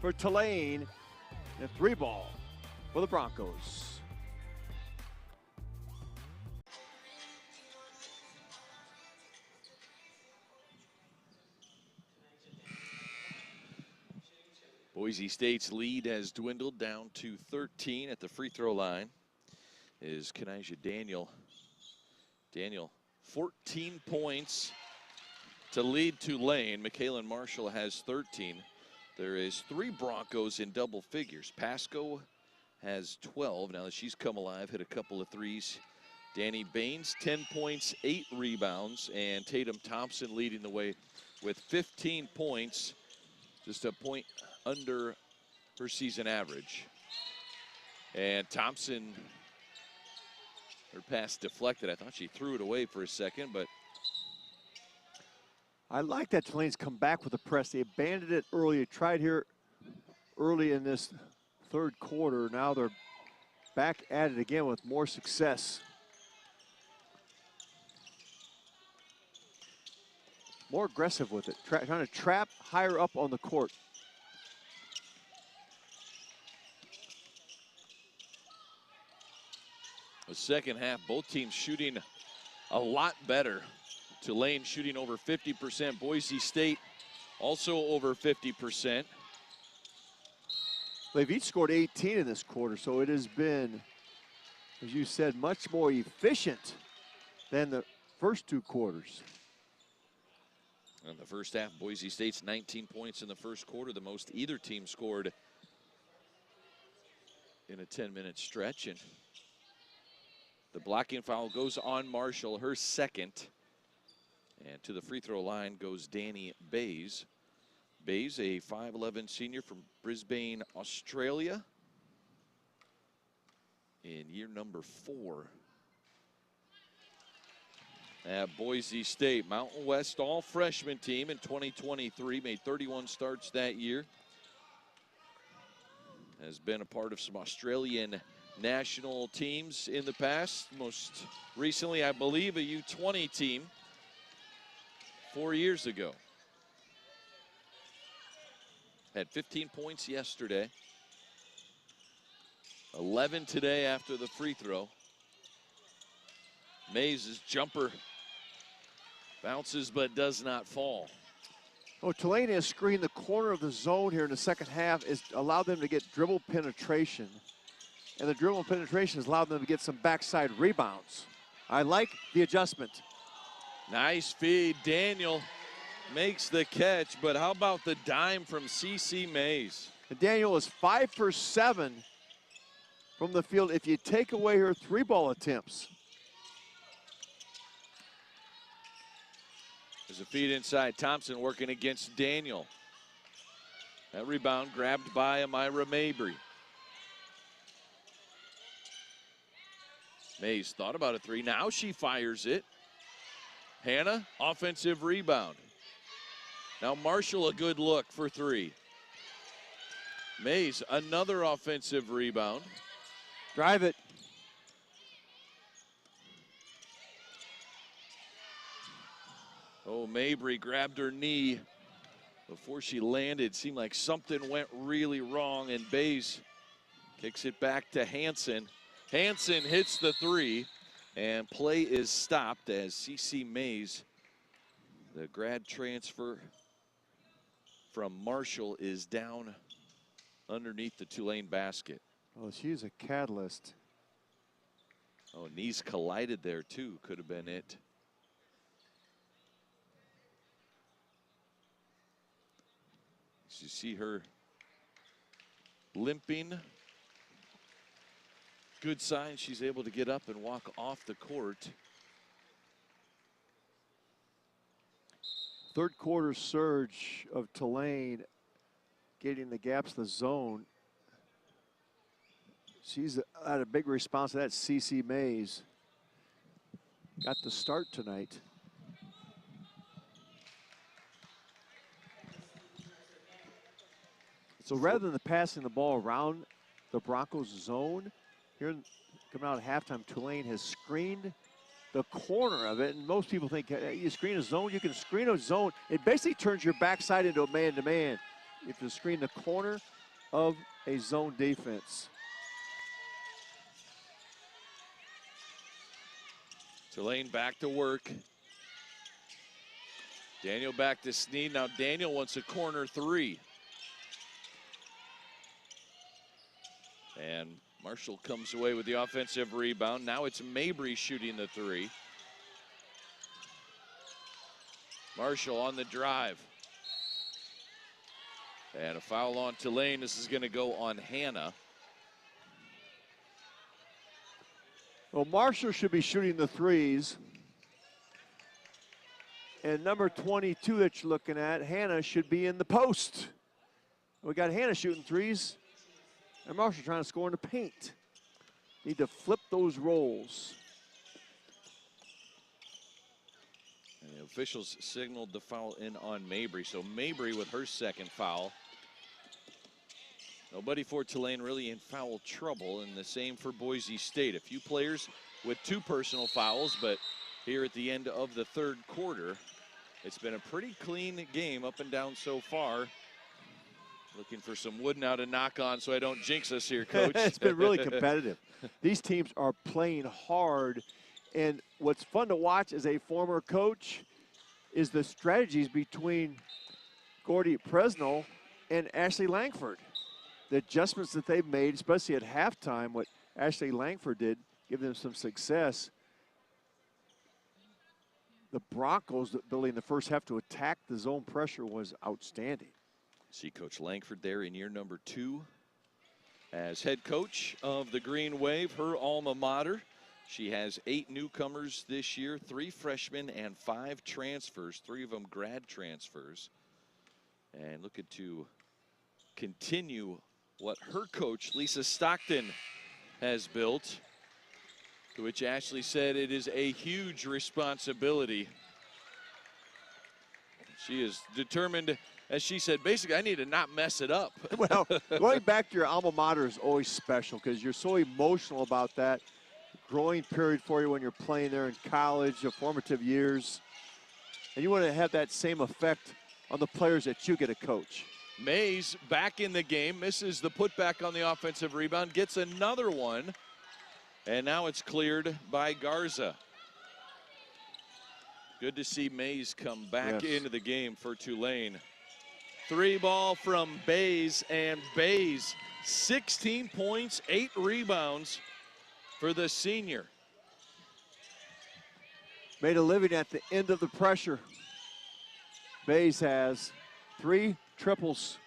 for Tulane, and 3 ball for the Broncos. Boise State's lead has dwindled down to 13 at the free throw line. Is Kanaja Daniel. Daniel, 14 points to lead Tulane. Michaela Marshall has 13. There is 3 Broncos in double figures. Pasco has 12. Now that she's come alive, hit a couple of threes. Danny Baines, 10 points, 8 rebounds. And Tatum Thompson leading the way with 15 points. Just a point under her season average. And Thompson, her pass deflected. I thought she threw it away for a second, but I like that Tulane's come back with a press. They abandoned it early. They tried here early in this third quarter. Now they're back at it again with more success. More aggressive with it, trying to trap higher up on the court. The second half, both teams shooting a lot better. Tulane shooting over 50%. Boise State also over 50%. They've each scored 18 in this quarter, so it has been, as you said, much more efficient than the first 2 quarters. In the first half, Boise State's 19 points in the first quarter, the most either team scored in a 10-minute stretch. And the blocking foul goes on Marshall, her second. And to the free throw line goes Danny Bays. Bays, a 5'11 senior from Brisbane, Australia, in year number 4 at Boise State. Mountain West all-freshman team in 2023, made 31 starts that year. Has been a part of some Australian national teams in the past. Most recently, I believe, a U20 team 4 years ago. Had 15 points yesterday. 11 today after the free throw. Mays' jumper bounces but does not fall. Oh, Tulane has screened the corner of the zone here in the second half, has allowed them to get dribble penetration. And the dribble penetration has allowed them to get some backside rebounds. I like the adjustment. Nice feed. Daniel makes the catch, but how about the dime from CC Mays? And Daniel is 5 for 7 from the field if you take away her 3-ball attempts. There's a feed inside. Thompson working against Daniel. That rebound grabbed by Amira Mabry. Mays thought about a three. Now she fires it. Hannah, offensive rebound. Now Marshall, a good look for three. Mays, another offensive rebound. Drive it. Oh, Mabry grabbed her knee before she landed. Seemed like something went really wrong, and Bays kicks it back to Hansen. Hansen hits the three, and play is stopped as CC Mays, the grad transfer from Marshall, is down underneath the Tulane basket. Oh, she's a catalyst. Oh, knees collided there too, could have been it. You see her limping. Good sign she's able to get up and walk off the court. Third quarter surge of Tulane getting the gaps the zone. She's had a big response to that. CC Mays got the start tonight. So rather than passing the ball around the Broncos zone, here coming out at halftime, Tulane has screened the corner of it. And most people think you screen a zone, you can screen a zone. It basically turns your backside into a man-to-man. You have to screen the corner of a zone defense. Tulane back to work. Daniel back to Sneed. Now Daniel wants a corner three. And Marshall comes away with the offensive rebound. Now it's Mabry shooting the three. Marshall on the drive. And a foul on Tulane. This is going to go on Hannah. Well, Marshall should be shooting the threes. And number 22 that you're looking at, Hannah, should be in the post. We got Hannah shooting threes. And Marshall trying to score in the paint. Need to flip those roles. And the officials signaled the foul in on Mabry. So Mabry with her second foul. Nobody for Tulane really in foul trouble, and the same for Boise State. A few players with 2 personal fouls, but here at the end of the third quarter, it's been a pretty clean game up and down so far. Looking for some wood now to knock on so I don't jinx us here, Coach. It's been really competitive. These teams are playing hard, and what's fun to watch as a former coach is the strategies between Gordy Presnell and Ashley Langford. The adjustments that they've made, especially at halftime, what Ashley Langford did, give them some success. The Broncos' ability in the first half to attack the zone pressure was outstanding. See Coach Langford there in year number 2 as head coach of the Green Wave, her alma mater. She has 8 newcomers this year, 3 freshmen and 5 transfers, 3 of them grad transfers. And looking to continue what her coach, Lisa Stockton, has built, to which Ashley said it is a huge responsibility. She is determined, as she said, basically, I need to not mess it up. Well, going back to your alma mater is always special because you're so emotional about that growing period for you when you're playing there in college, your formative years. And you want to have that same effect on the players that you get to coach. Mays back in the game, misses the putback on the offensive rebound, gets another one, and now it's cleared by Garza. Good to see Mays come back into the game for Tulane. 3 ball from Bays, and Bays 16 points, 8 rebounds for the senior. Made a living at the end of the pressure. Bays has 3 triples.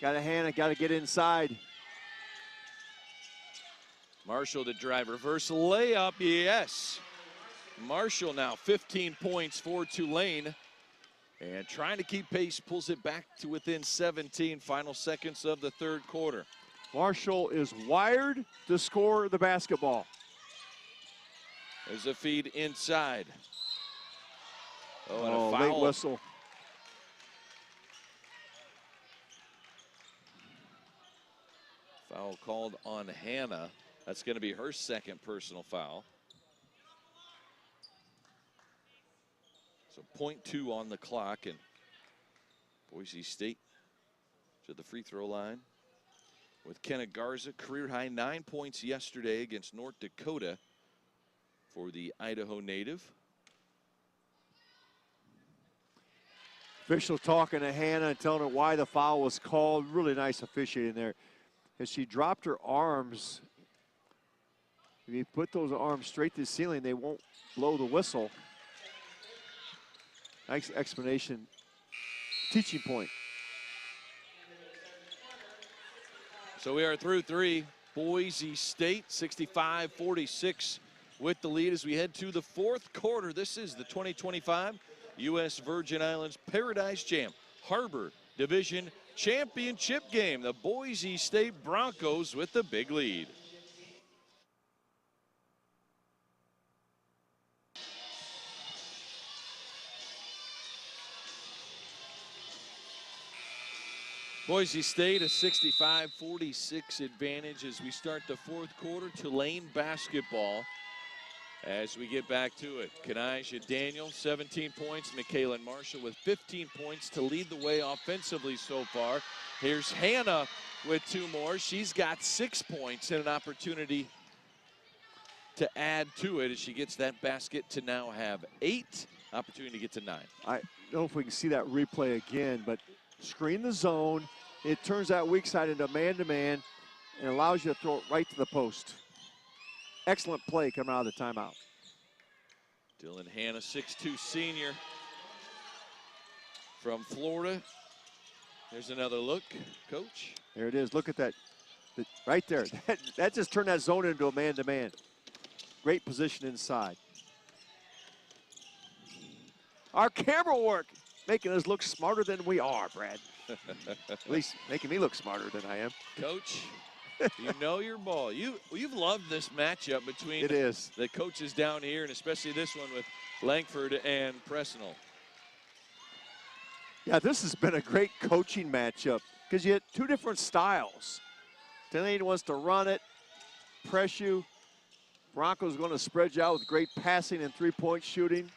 Got a hand, got to get inside. Marshall to drive, reverse layup, yes. Marshall now 15 points for Tulane. And trying to keep pace, pulls it back to within 17, final seconds of the third quarter. Marshall is wired to score the basketball. There's a feed inside. Oh, and a foul. Late whistle. Foul called on Hannah. That's going to be her second personal foul. So 0.2 on the clock, and Boise State to the free throw line with Kenna Garza, career high 9 points yesterday against North Dakota for the Idaho native. Official talking to Hannah and telling her why the foul was called. Really nice officiating there. As she dropped her arms, if you put those arms straight to the ceiling, they won't blow the whistle. Nice explanation. Teaching point. So we are through 3. Boise State 65-46 with the lead as we head to the fourth quarter. This is the 2025 U.S. Virgin Islands Paradise Jam Harbor Division Championship game. The Boise State Broncos with the big lead. Boise State a 65-46 advantage as we start the fourth quarter. Tulane basketball as we get back to it. Kanaja Daniel, 17 points. Michaela Marshall with 15 points to lead the way offensively so far. Here's Hannah with 2 more. She's got 6 points and an opportunity to add to it as she gets that basket to now have 8. Opportunity to get to 9. I don't know if we can see that replay again, but screen the zone. It turns that weak side into man-to-man and allows you to throw it right to the post. Excellent play coming out of the timeout. Dylan Hannah, 6'2" senior from Florida. There's another look, Coach. There it is. Look at that. Right there. That just turned that zone into a man-to-man. Great position inside. Our camera work making us look smarter than we are, Brad. At least making me look smarter than I am. Coach, you know your ball. You've loved this matchup between the coaches down here, and especially this one with Langford and Presnell. Yeah, this has been a great coaching matchup because you had 2 different styles. Tulane wants to run it, press you. Broncos going to spread you out with great passing and 3-point shooting.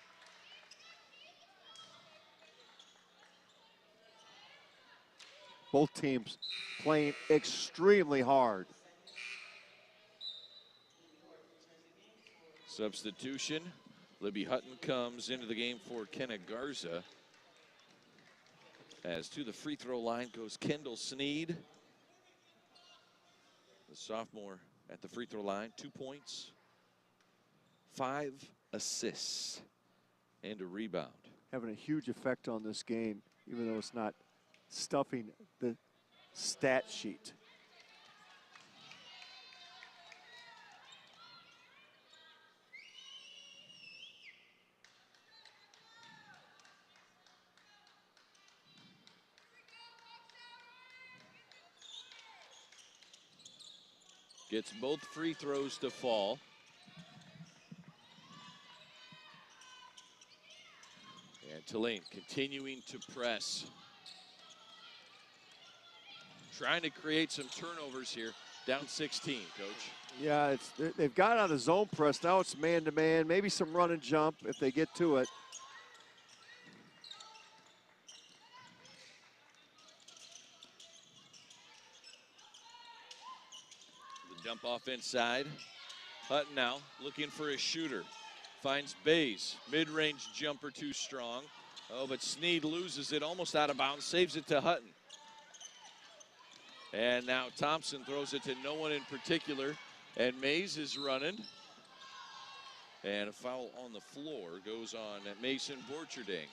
Both teams playing extremely hard. Substitution. Libby Hutton comes into the game for Kenna Garza. As to the free throw line goes Kendall Sneed. The sophomore at the free throw line, 2 points, 5 assists, and a rebound. Having a huge effect on this game, even though it's not stuffing the stat sheet. Gets both free throws to fall. And Tulane continuing to press. Trying to create some turnovers here. Down 16, Coach. Yeah, they've got out of zone press. Now it's man-to-man, maybe some run and jump if they get to it. The dump off inside. Hutton now looking for a shooter. Finds Bays. Mid-range jumper too strong. Oh, but Sneed loses it almost out of bounds. Saves it to Hutton. And now Thompson throws it to no one in particular. And Mays is running. And a foul on the floor goes on at Mason Borcherding.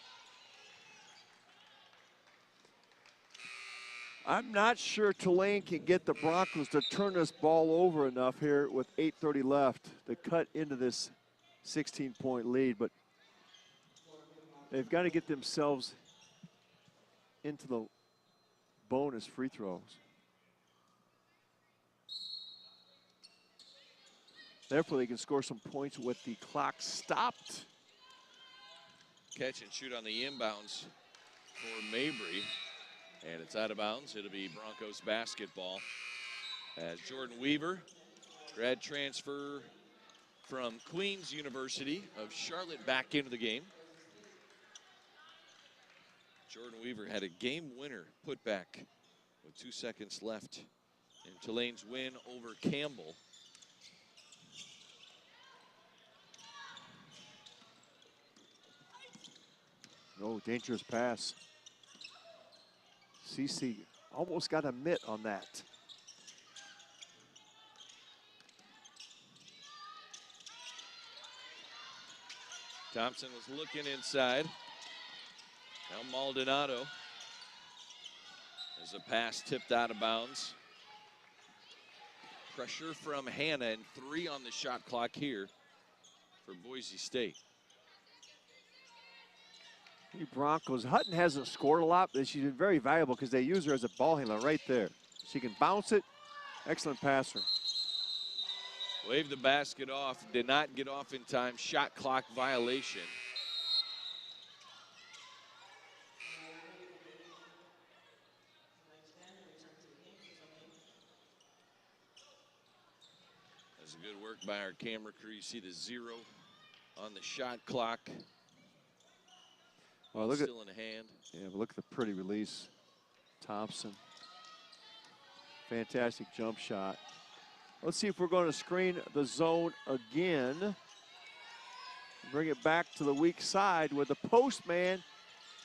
I'm not sure Tulane can get the Broncos to turn this ball over enough here with 8:30 left to cut into this 16-point lead, but they've got to get themselves into the bonus free throws. Therefore, they can score some points with the clock stopped. Catch and shoot on the inbounds for Mabry. And it's out of bounds. It'll be Broncos basketball. As Jordan Weaver, grad transfer from Queens University of Charlotte, back into the game. Jordan Weaver had a game winner put back with 2 seconds left in Tulane's win over Campbell. Oh, dangerous pass. CC almost got a mitt on that. Thompson was looking inside. Now Maldonado. As a pass tipped out of bounds. Pressure from Hanna and 3 on the shot clock here for Boise State. The Broncos, Hutton hasn't scored a lot, but she's been very valuable because they use her as a ball handler right there. She can bounce it. Excellent passer. Waved the basket off, did not get off in time. Shot clock violation. That's a good work by our camera crew. You see the 0 on the shot clock. Oh, look Still in the hand. Yeah, but look at the pretty release. Thompson. Fantastic jump shot. Let's see if we're going to screen the zone again. Bring it back to the weak side where the postman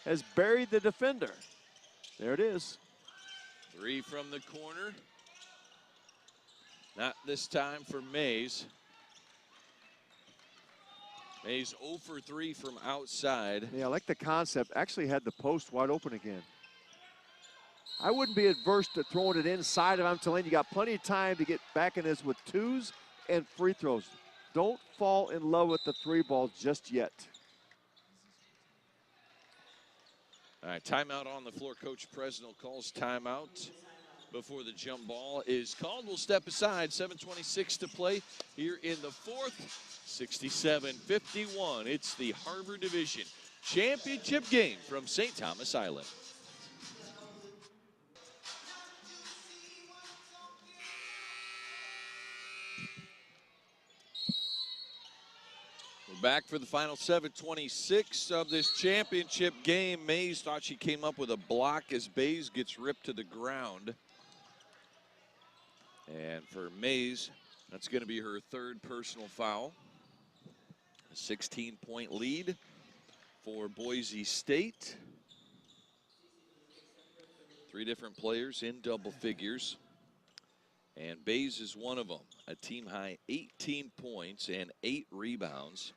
has buried the defender. There it is. 3 from the corner. Not this time for Mays. Mays 0 for 3 from outside. Yeah, I like the concept. Actually had the post wide open again. I wouldn't be adverse to throwing it inside of Tulane. You got plenty of time to get back in this with 2s and free throws. Don't fall in love with the 3 ball just yet. All right, timeout on the floor. Coach Presnell calls timeout before the jump ball is called. We'll step aside. 7:26 to play here in the fourth. 67-51. It's the Harbor Division Championship game from St. Thomas Island. We're back for the final 7:26 of this championship game. Mays thought she came up with a block as Bays gets ripped to the ground. And for Mays, that's going to be her 3rd personal foul. A 16-point lead for Boise State. 3 different players in double figures. And Bays is one of them. A team-high 18 points and 8 rebounds.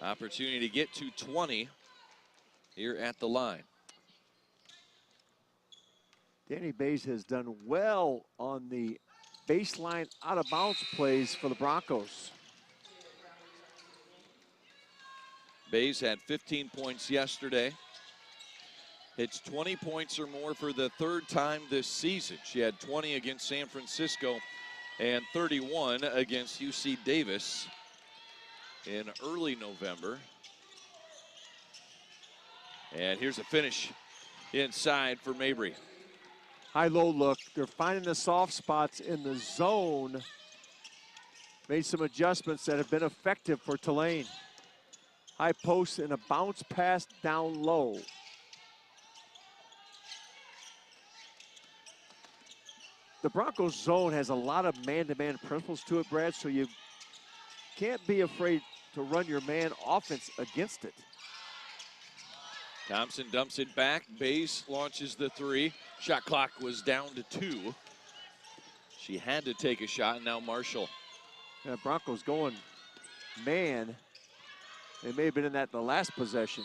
Opportunity to get to 20 here at the line. Danny Bays has done well on the baseline out-of-bounds plays for the Broncos. Bays had 15 points yesterday. Hits 20 points or more for the 3rd time this season. She had 20 against San Francisco and 31 against UC Davis in early November. And here's a finish inside for Mabry. High-low look. They're finding the soft spots in the zone. Made some adjustments that have been effective for Tulane. High post and a bounce pass down low. The Broncos zone has a lot of man-to-man principles to it, Brad, so you can't be afraid to run your man offense against it. Thompson dumps it back. Bays launches the three. Shot clock was down to 2. She had to take a shot, and now Marshall. Yeah, Broncos going man. They may have been in that in the last possession.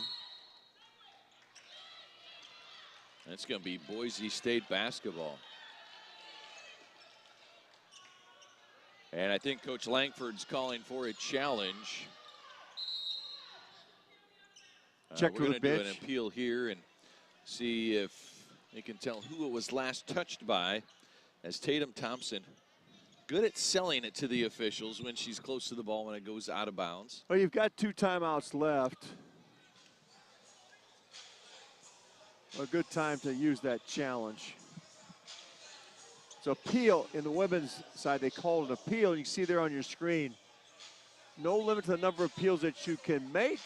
That's going to be Boise State basketball. And I think Coach Langford's calling for a challenge. Check we're to the going to do bench. an appeal here and see if they can tell who it was last touched by, as Tatum Thompson, good at selling it to the officials when she's close to the ball when it goes out of bounds. Well, you've got 2 timeouts left. A good time to use that challenge. So appeal in the women's side, they call it appeal. You see there on your screen, no limit to the number of appeals that you can make.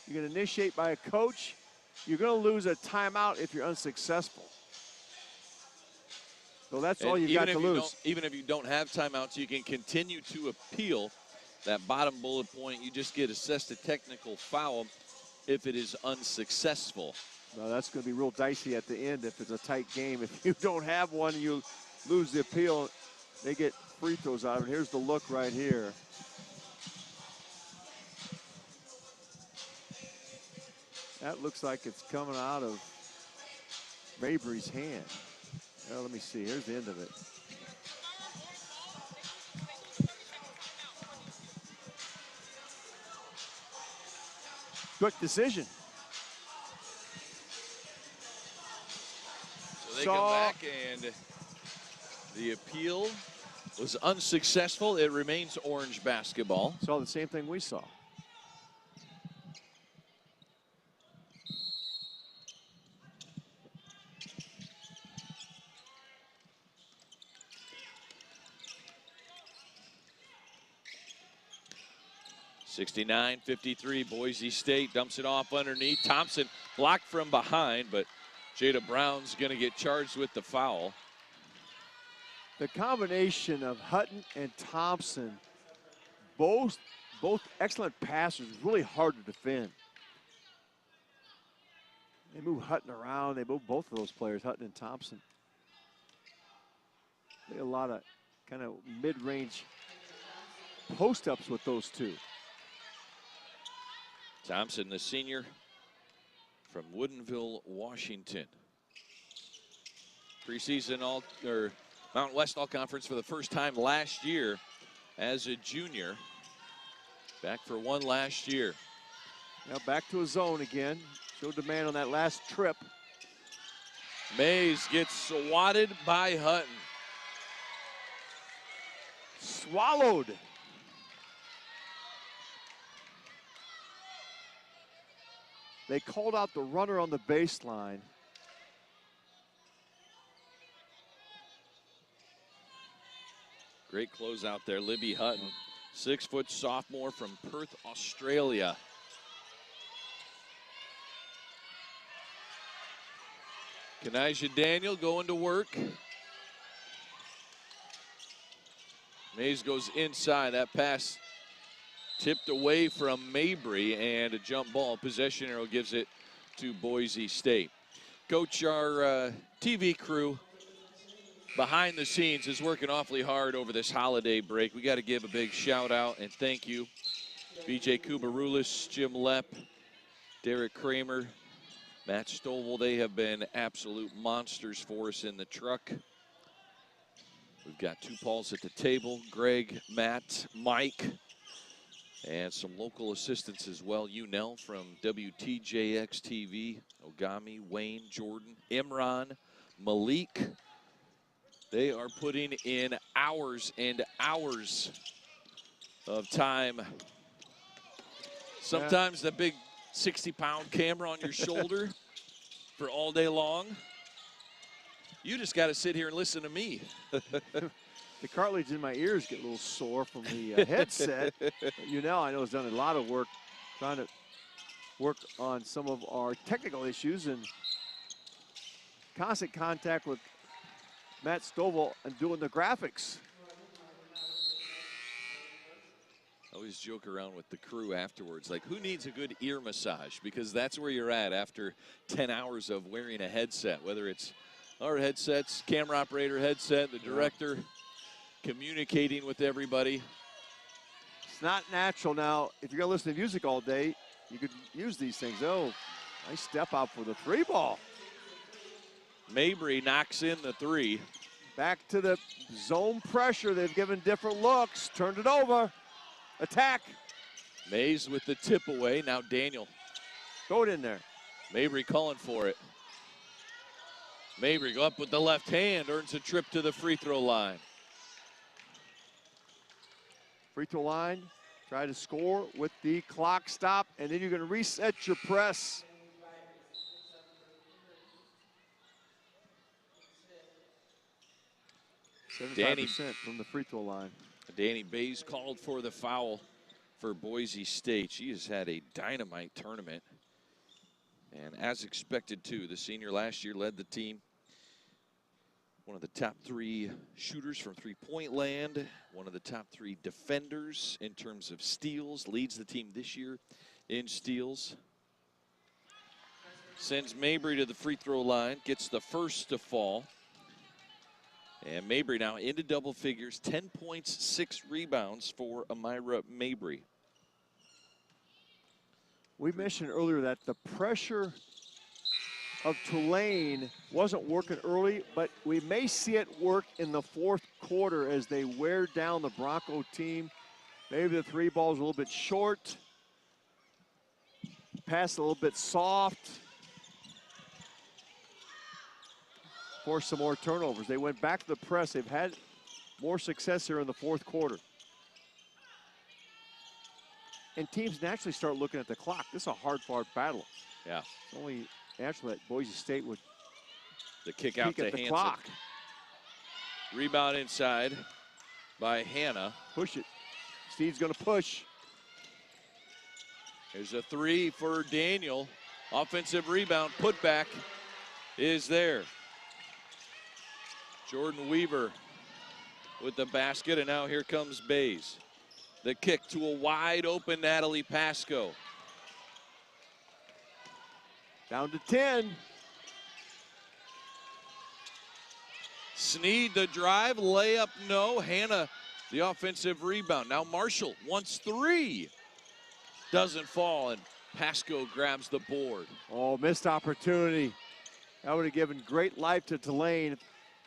You can initiate by a coach. You're going to lose a timeout if you're unsuccessful. So that's all you've got to lose. Even if you don't have timeouts, you can continue to appeal. That bottom bullet point, you just get assessed a technical foul if it is unsuccessful. Now that's going to be real dicey at the end if it's a tight game. If you don't have one, you lose the appeal. They get free throws out of it. Here's the look right here. That looks like it's coming out of Mabry's hand. Well, let me see. Here's the end of it. Quick decision. So they come back and the appeal was unsuccessful. It remains Orange basketball. Saw the same thing we saw. (69-53), Boise State dumps it off underneath. Thompson blocked from behind, but Jada Brown's going to get charged with the foul. The combination of Hutton and Thompson, both excellent passers, really hard to defend. They move Hutton around. They move both of those players, Hutton and Thompson. They had a lot of kind of mid-range post-ups with those two. Thompson, the senior from Woodinville, Washington. Preseason Mountain West All-Conference for the first time last year as a junior. Back for one last year. Now back to a zone again. Showed the man on that last trip. Mays gets swatted by Hutton. Swallowed. They called out the runner on the baseline. Great closeout there, Libby Hutton. 6-foot sophomore from Perth, Australia. Kanijah Daniel going to work. Mays goes inside. That pass tipped away from Mabry, and a jump ball. Possession arrow gives it to Boise State. Coach, our TV crew behind the scenes is working awfully hard over this holiday break. We got to give a big shout out and thank you. BJ Kubarulis, Jim Lepp, Derek Kramer, Matt Stovall. They have been absolute monsters for us in the truck. We've got two Pauls at the table, Greg, Matt, Mike, and some local assistants as well. Unel from WTJX TV, Ogami, Wayne, Jordan, Imran, Malik. They are putting in hours and hours of time. Sometimes the big 60-pound camera on your shoulder for all day long. You just got to sit here and listen to me. The cartilage in my ears get a little sore from the headset. You know, I know has done a lot of work trying to work on some of our technical issues and constant contact with Matt Stovall and doing the graphics. I always joke around with the crew afterwards, like, who needs a good ear massage? Because that's where you're at after 10 hours of wearing a headset, whether it's our headsets, camera operator headset, the director communicating with everybody. It's not natural now. If you're gonna listen to music all day, you could use these things. Oh, nice step out for the 3 ball. Mabry knocks in the 3. Back to the zone pressure. They've given different looks. Turned it over. Attack. Mays with the tip away. Now Daniel. Throw it in there. Mabry calling for it. Mabry go up with the left hand. Earns a trip to the free throw line. Free throw line. Try to score with the clock stop. And then you're going to reset your press. Danny 75% from the free throw line. Danny Bays called for the foul for Boise State. She has had a dynamite tournament. And as expected, too, the senior last year led the team. One of the top 3 shooters from three-point land. One of the top 3 defenders in terms of steals. Leads the team this year in steals. Sends Mabry to the free throw line. Gets the first to fall. And Mabry now into double figures. 10 points, 6 rebounds for Amira Mabry. We mentioned earlier that the pressure of Tulane wasn't working early, but we may see it work in the 4th quarter as they wear down the Bronco team. Maybe the 3 ball is a little bit short. Pass a little bit soft. Force some more turnovers. They went back to the press. They've had more success here in the 4th quarter. And teams naturally start looking at the clock. This is a hard-fought battle. Yeah. It's only natural that Boise State would the kick out to at the Hansen. clock. Rebound inside by Hannah. Push it. Steve's going to push. There's a 3 for Daniel. Offensive rebound. Putback is there. Jordan Weaver with the basket, and now here comes Bays. The kick to a wide open Natalie Pasco. Down to 10. Sneed the drive, layup no. Hannah the offensive rebound. Now Marshall wants 3. Doesn't fall, and Pasco grabs the board. Oh, missed opportunity. That would have given great life to Tulane.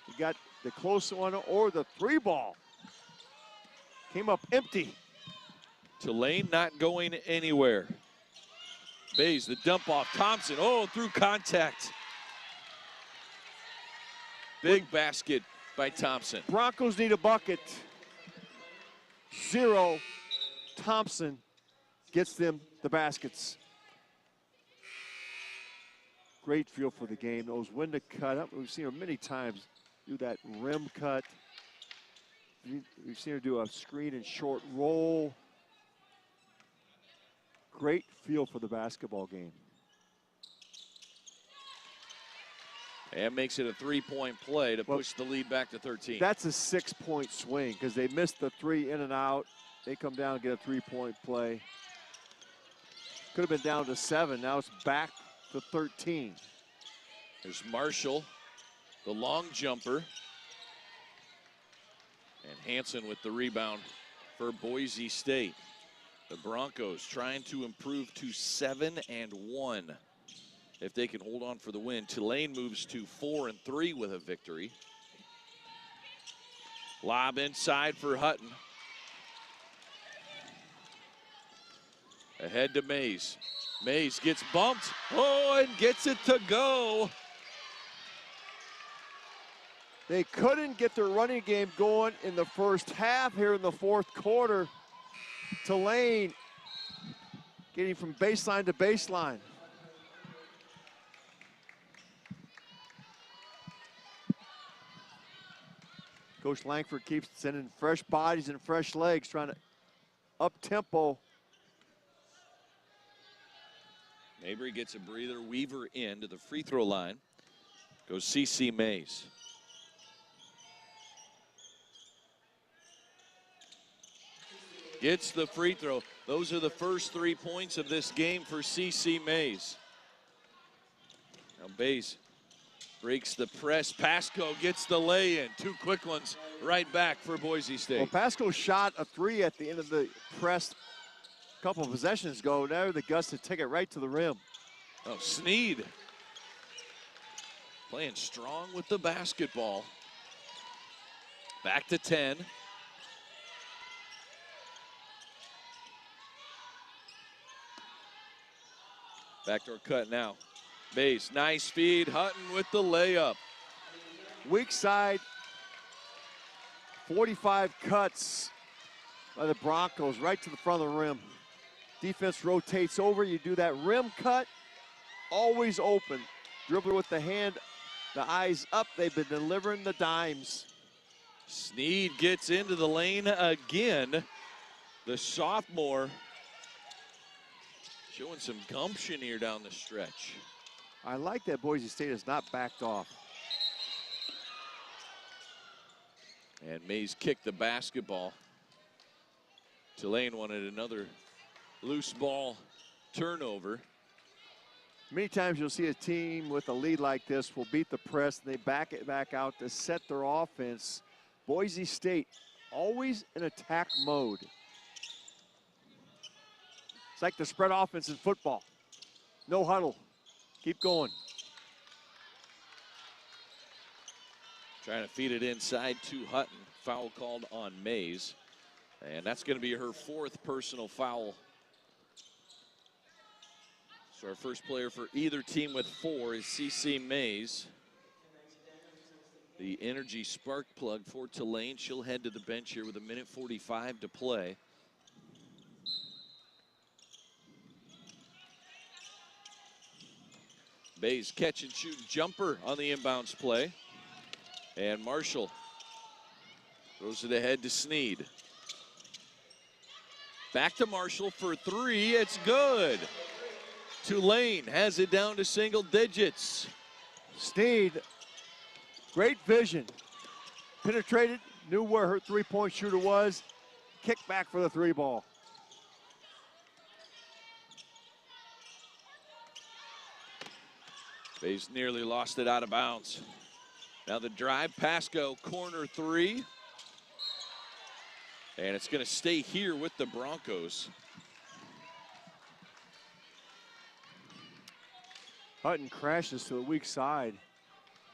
You got the close one or the 3 ball. Came up empty. Tulane not going anywhere. Bays, the dump off. Thompson, oh, through contact. Big basket by Thompson. Broncos need a bucket. 0. Thompson gets them the baskets. Great feel for the game. Those when to cut up. We've seen her many times do that rim cut. We've seen her do a screen and short roll. Great feel for the basketball game. And makes it a 3-point play to push the lead back to 13. That's a 6-point swing because they missed the 3 in and out. They come down and get a 3-point play. Could have been down to 7. Now it's back to 13. There's Marshall, the long jumper. And Hansen with the rebound for Boise State. The Broncos trying to improve to 7-1 if they can hold on for the win. Tulane moves to 4-3 with a victory. Lob inside for Hutton. Ahead to Mays. Mays gets bumped. Oh, and gets it to go. They couldn't get their running game going in the first half here in the 4th quarter. Tulane getting from baseline to baseline. Coach Langford keeps sending fresh bodies and fresh legs, trying to up-tempo. Mabry gets a breather. Weaver in to the free throw line. Goes CC Mays. Gets the free throw. Those are the first 3 points of this game for CC Mays. Now Bays breaks the press. Pasco gets the lay-in. 2 quick ones right back for Boise State. Well, Pasco shot a 3 at the end of the press a couple of possessions ago. Now the gust to take it right to the rim. Oh, Sneed playing strong with the basketball. Back to 10. Backdoor cut now. Bays, nice feed. Hutton with the layup. Weak side, 45 cuts by the Broncos right to the front of the rim. Defense rotates over. You do that rim cut, always open. Dribbler with the hand, the eyes up. They've been delivering the dimes. Sneed gets into the lane again. The sophomore showing some gumption here down the stretch. I like that Boise State has not backed off. And Mays kicked the basketball. Tulane wanted another loose ball turnover. Many times you'll see a team with a lead like this will beat the press and they back it back out to set their offense. Boise State always in attack mode. It's like the spread offense in football. No huddle. Keep going. Trying to feed it inside to Hutton. Foul called on Mays. And that's going to be her 4th personal foul. So our first player for either team with 4 is CC Mays. The energy spark plug for Tulane. She'll head to the bench here with 1:45 to play. Bays catch and shoot jumper on the inbounds play. And Marshall throws it ahead to Sneed. Back to Marshall for 3. It's good. Tulane has it down to single digits. Sneed, great vision. Penetrated, knew where her three-point shooter was. Kicked back for the 3 ball. Bays nearly lost it out of bounds. Now the drive, Pasco, corner 3. And it's going to stay here with the Broncos. Hutton crashes to the weak side.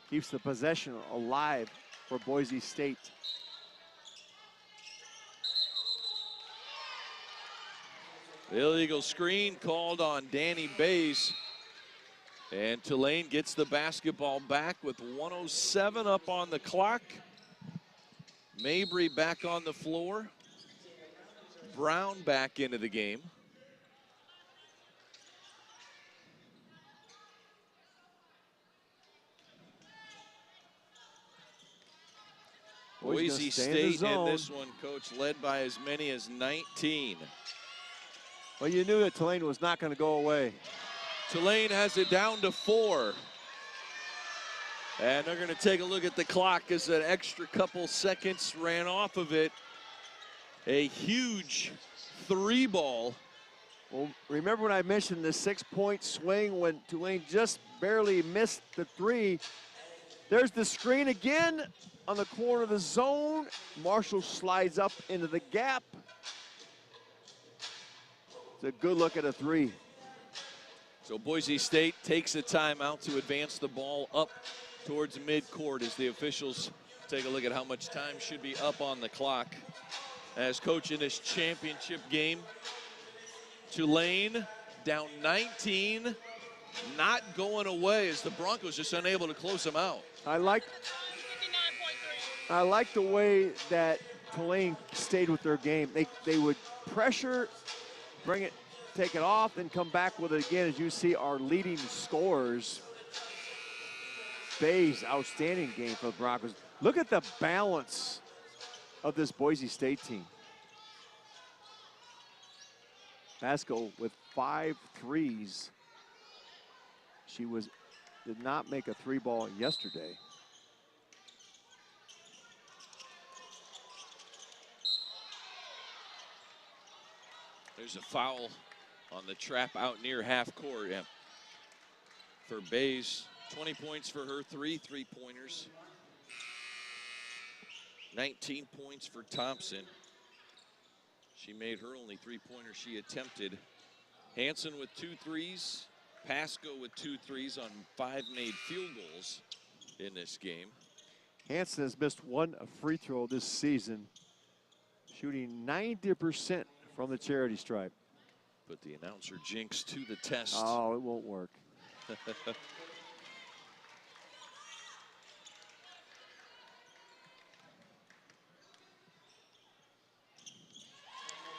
Keeps the possession alive for Boise State. The illegal screen called on Danny Bays. And Tulane gets the basketball back with 1:07 up on the clock. Mabry back on the floor. Brown back into the game. Boise State in this one, Coach, led by as many as 19. Well, you knew that Tulane was not going to go away. Tulane has it down to 4. And they're going to take a look at the clock as an extra couple seconds ran off of it. A huge 3 ball. Well, remember when I mentioned the 6-point swing when Tulane just barely missed the 3? There's the screen again on the corner of the zone. Marshall slides up into the gap. It's a good look at a 3. So Boise State takes a timeout to advance the ball up towards midcourt as the officials take a look at how much time should be up on the clock. As coach in this championship game, Tulane down 19, not going away as the Broncos just unable to close them out. I like the way that Tulane stayed with their game. They would pressure, bring it, take it off, and come back with it again. As you see, our leading scorers. Bay's outstanding game for the Broncos. Look at the balance of this Boise State team. Pasco with 5 threes. She did not make a 3-ball yesterday. There's a foul on the trap out near half court. Yeah. For Bays, 20 points for her, 3 3-pointers. 19 points for Thompson. She made her only 3-pointer she attempted. Hansen with 2 threes. Pasco with 2 threes on 5 made field goals in this game. Hansen has missed 1 free throw this season, shooting 90% from the charity stripe. Put the announcer jinx to the test. Oh, it won't work.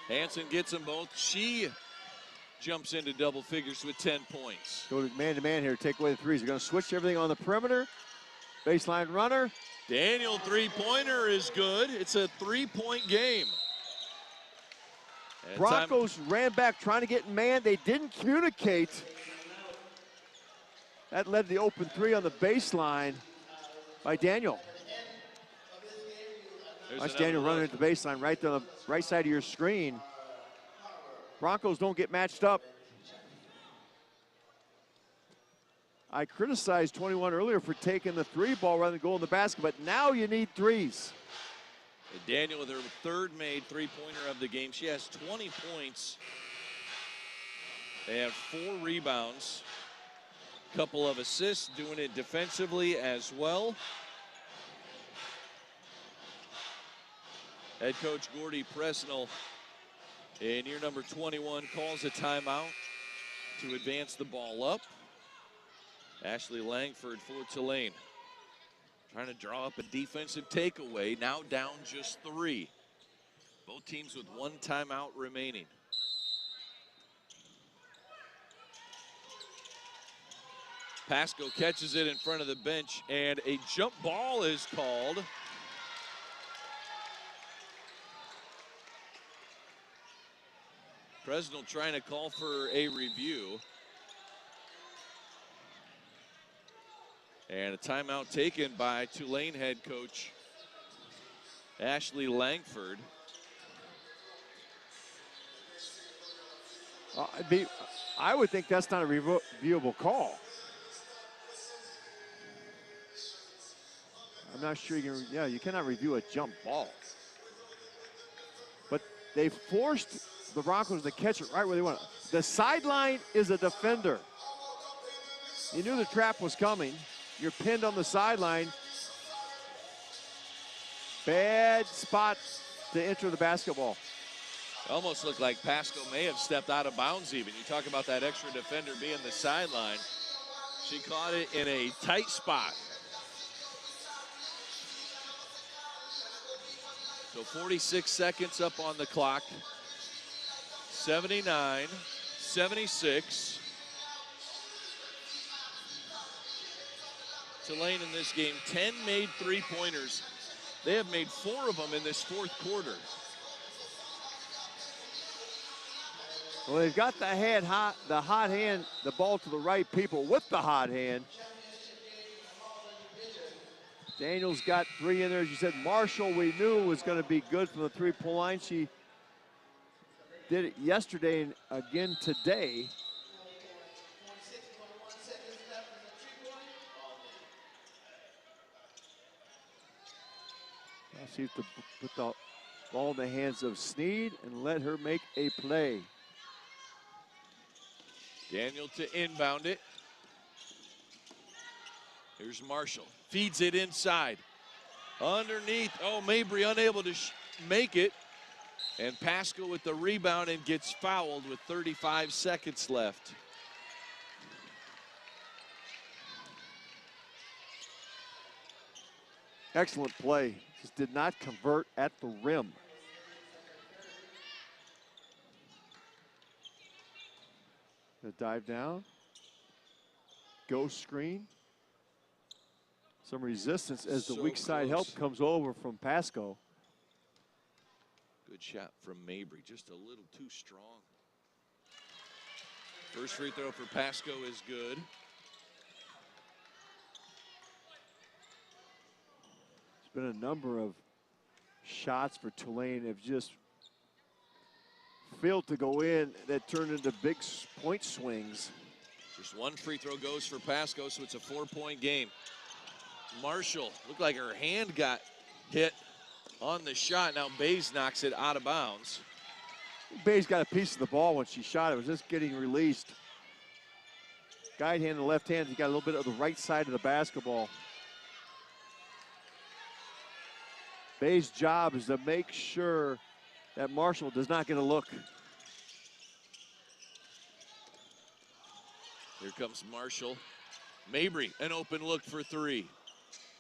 Hansen gets them both. She jumps into double figures with 10 points. Go to man-to-man here, take away the threes. They're going to switch everything on the perimeter. Baseline runner. Daniel 3-pointer is good. It's a 3-point game. And Broncos ran back trying to get in man. They didn't communicate. That led to the open 3 on the baseline by Daniel. Watch Daniel running at the baseline right to the right side of your screen. Broncos don't get matched up. I criticized 21 earlier for taking the 3-ball rather than going in the basket, but now you need threes. Daniel with her 3rd made 3-pointer of the game. She has 20 points. They have 4 rebounds. Couple of assists, doing it defensively as well. Head coach Gordy Presnell in year number 21 calls a timeout to advance the ball up. Ashley Langford for Tulane. Trying to draw up a defensive takeaway, now down just 3. Both teams with 1 timeout remaining. Pasco catches it in front of the bench, and a jump ball is called. Presnell trying to call for a review. And a timeout taken by Tulane head coach Ashley Langford. I would think that's not a reviewable call. I'm not sure you can, you cannot review a jump ball. But they forced the Broncos to catch it right where they want it. The sideline is a defender. You knew the trap was coming. You're pinned on the sideline. Bad spot to enter the basketball. Almost looked like Pasco may have stepped out of bounds even. You talk about that extra defender being the sideline. She caught it in a tight spot. So 46 seconds up on the clock. 79-76. Tulane in this game, 10 made 3-pointers. They have made 4 of them in this 4th quarter. Well, they've got the hot hand, the ball to the right people with the hot hand. Daniel's got 3 in there. As you said, Marshall, we knew was going to be good from the 3-point line. She did it yesterday and again today. Now see if to put the ball in the hands of Sneed and let her make a play. Daniel to inbound it. Here's Marshall. Feeds it inside. Underneath. Oh, Mabry unable to make it. And Pasco with the rebound and gets fouled with 35 seconds left. Excellent play. Just did not convert at the rim. The dive down. Ghost screen. Some resistance as the weak side help comes over from Pasco. Good shot from Mabry, just a little too strong. First free throw for Pasco is good. There's been a number of shots for Tulane have just failed to go in that turned into big point swings. Just one free throw goes for Pasco, so it's a 4-point game. Marshall, looked like her hand got hit on the shot. Now Bays knocks it out of bounds. Bays got a piece of the ball when she shot. It was just getting released. Guide hand in the left hand. He got a little bit of the right side of the basketball. Bays' job is to make sure that Marshall does not get a look. Here comes Marshall. Mabry, an open look for three.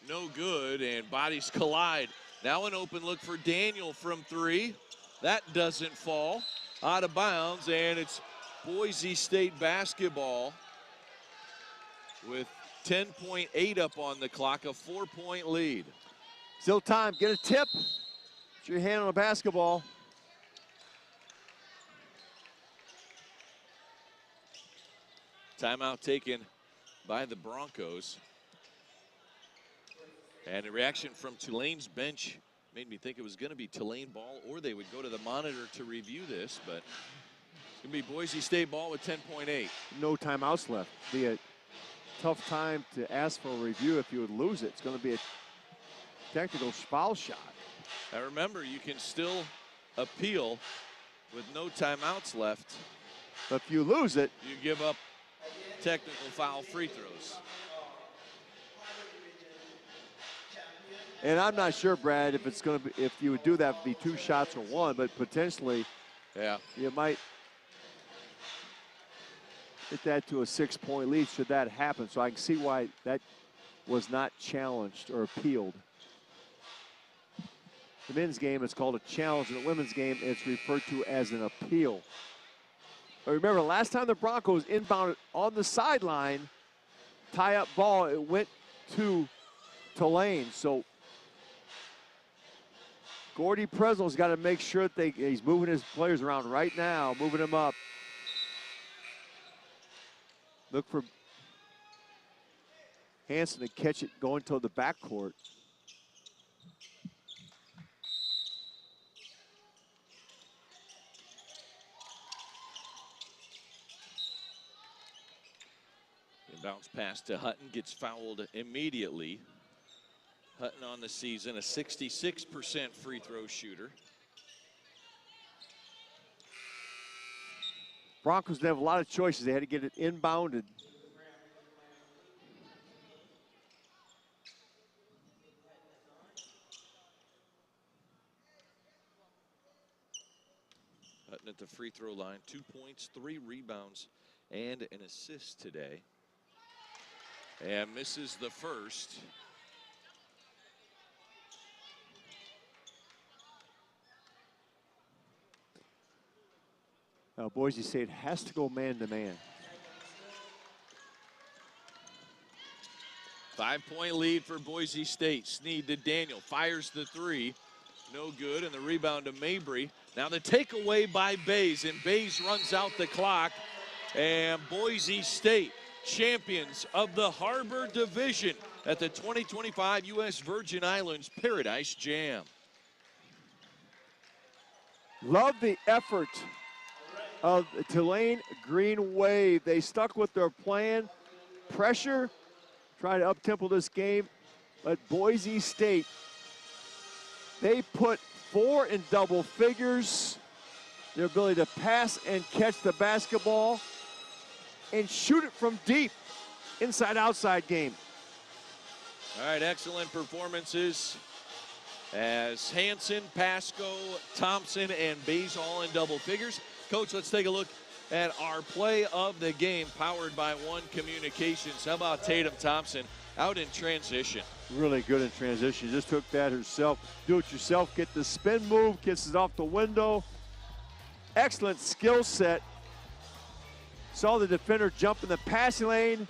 No good, and bodies collide. Now an open look for Daniel from three. That doesn't fall. Out of bounds, and it's Boise State basketball with 10.8 up on the clock, a 4-point lead. Still time, get a tip. Put your hand on the basketball. Timeout taken by the Broncos. And a reaction from Tulane's bench made me think it was going to be Tulane ball, or they would go to the monitor to review this, but it's going to be Boise State ball with 10.8. No timeouts left. Be a tough time to ask for a review if you would lose it. It's going to be a technical foul shot. Now remember, you can still appeal with no timeouts left. But if you lose it, you give up technical foul free throws. And I'm not sure, Brad, if it's going to be, if you would do that, it'd be 2 shots or 1, but potentially, yeah, you might get that to a 6-point lead should that happen. So I can see why that was not challenged or appealed. The men's game is called a challenge, and the women's game it's referred to as an appeal. But remember, last time the Broncos inbounded on the sideline, tie-up ball, it went to Tulane. So Gordy Prezel's got to make sure that he's moving his players around right now, moving them up. Look for Hanson to catch it going to the backcourt. Bounce pass to Hutton, gets fouled immediately. Hutton on the season, a 66% free throw shooter. Broncos didn't have a lot of choices. They had to get it inbounded. Hutton at the free throw line, 2 points, 3 rebounds, and an assist today. And misses the first. Now Boise State has to go man-to-man. 5-point lead for Boise State. Sneed to Daniel, fires the three. No good, and the rebound to Mabry. Now the takeaway by Bays, and Bays runs out the clock. And Boise State, champions of the Harbor Division at the 2025 U.S. Virgin Islands Paradise Jam. Love the effort of the Tulane Green Wave. They stuck with their plan, pressure, try to up-tempo this game, but Boise State, they put 4 in double figures. Their ability to pass and catch the basketball and shoot it from deep, inside-outside game. All right, excellent performances as Hanson, Pasco, Thompson, and Bays all in double figures. Coach, let's take a look at our play of the game, powered by One Communications. How about Tatum Thompson out in transition? Really good in transition. Just took that herself. Do it yourself. Get the spin move, gets it off the window. Excellent skill set. Saw the defender jump in the passing lane.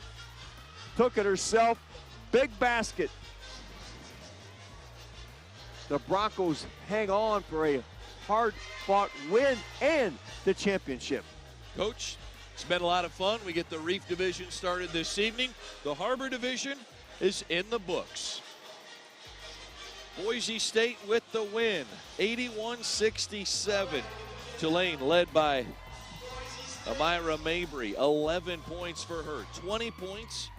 Took it herself. Big basket. The Broncos hang on for a hard-fought win and the championship. Coach, it's been a lot of fun. We get the Reef Division started this evening. The Harbor Division is in the books. Boise State with the win, 81-67. Tulane led by Amira Mabry, 11 points for her, 20 points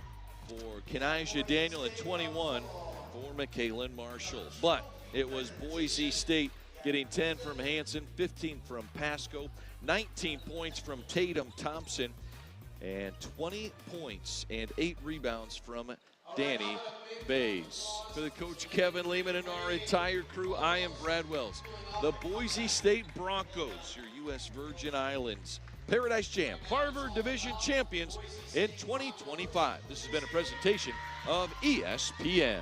for Kenijah Daniel, and 21 for McKaylin Marshall. But it was Boise State getting 10 from Hanson, 15 from Pasco, 19 points from Tatum Thompson, and 20 points and 8 rebounds from Danny Bays. For the coach Kevin Lehman and our entire crew, I am Brad Wells. The Boise State Broncos, your U.S. Virgin Islands Paradise Jam Harbor Division champions in 2025. This has been a presentation of ESPN.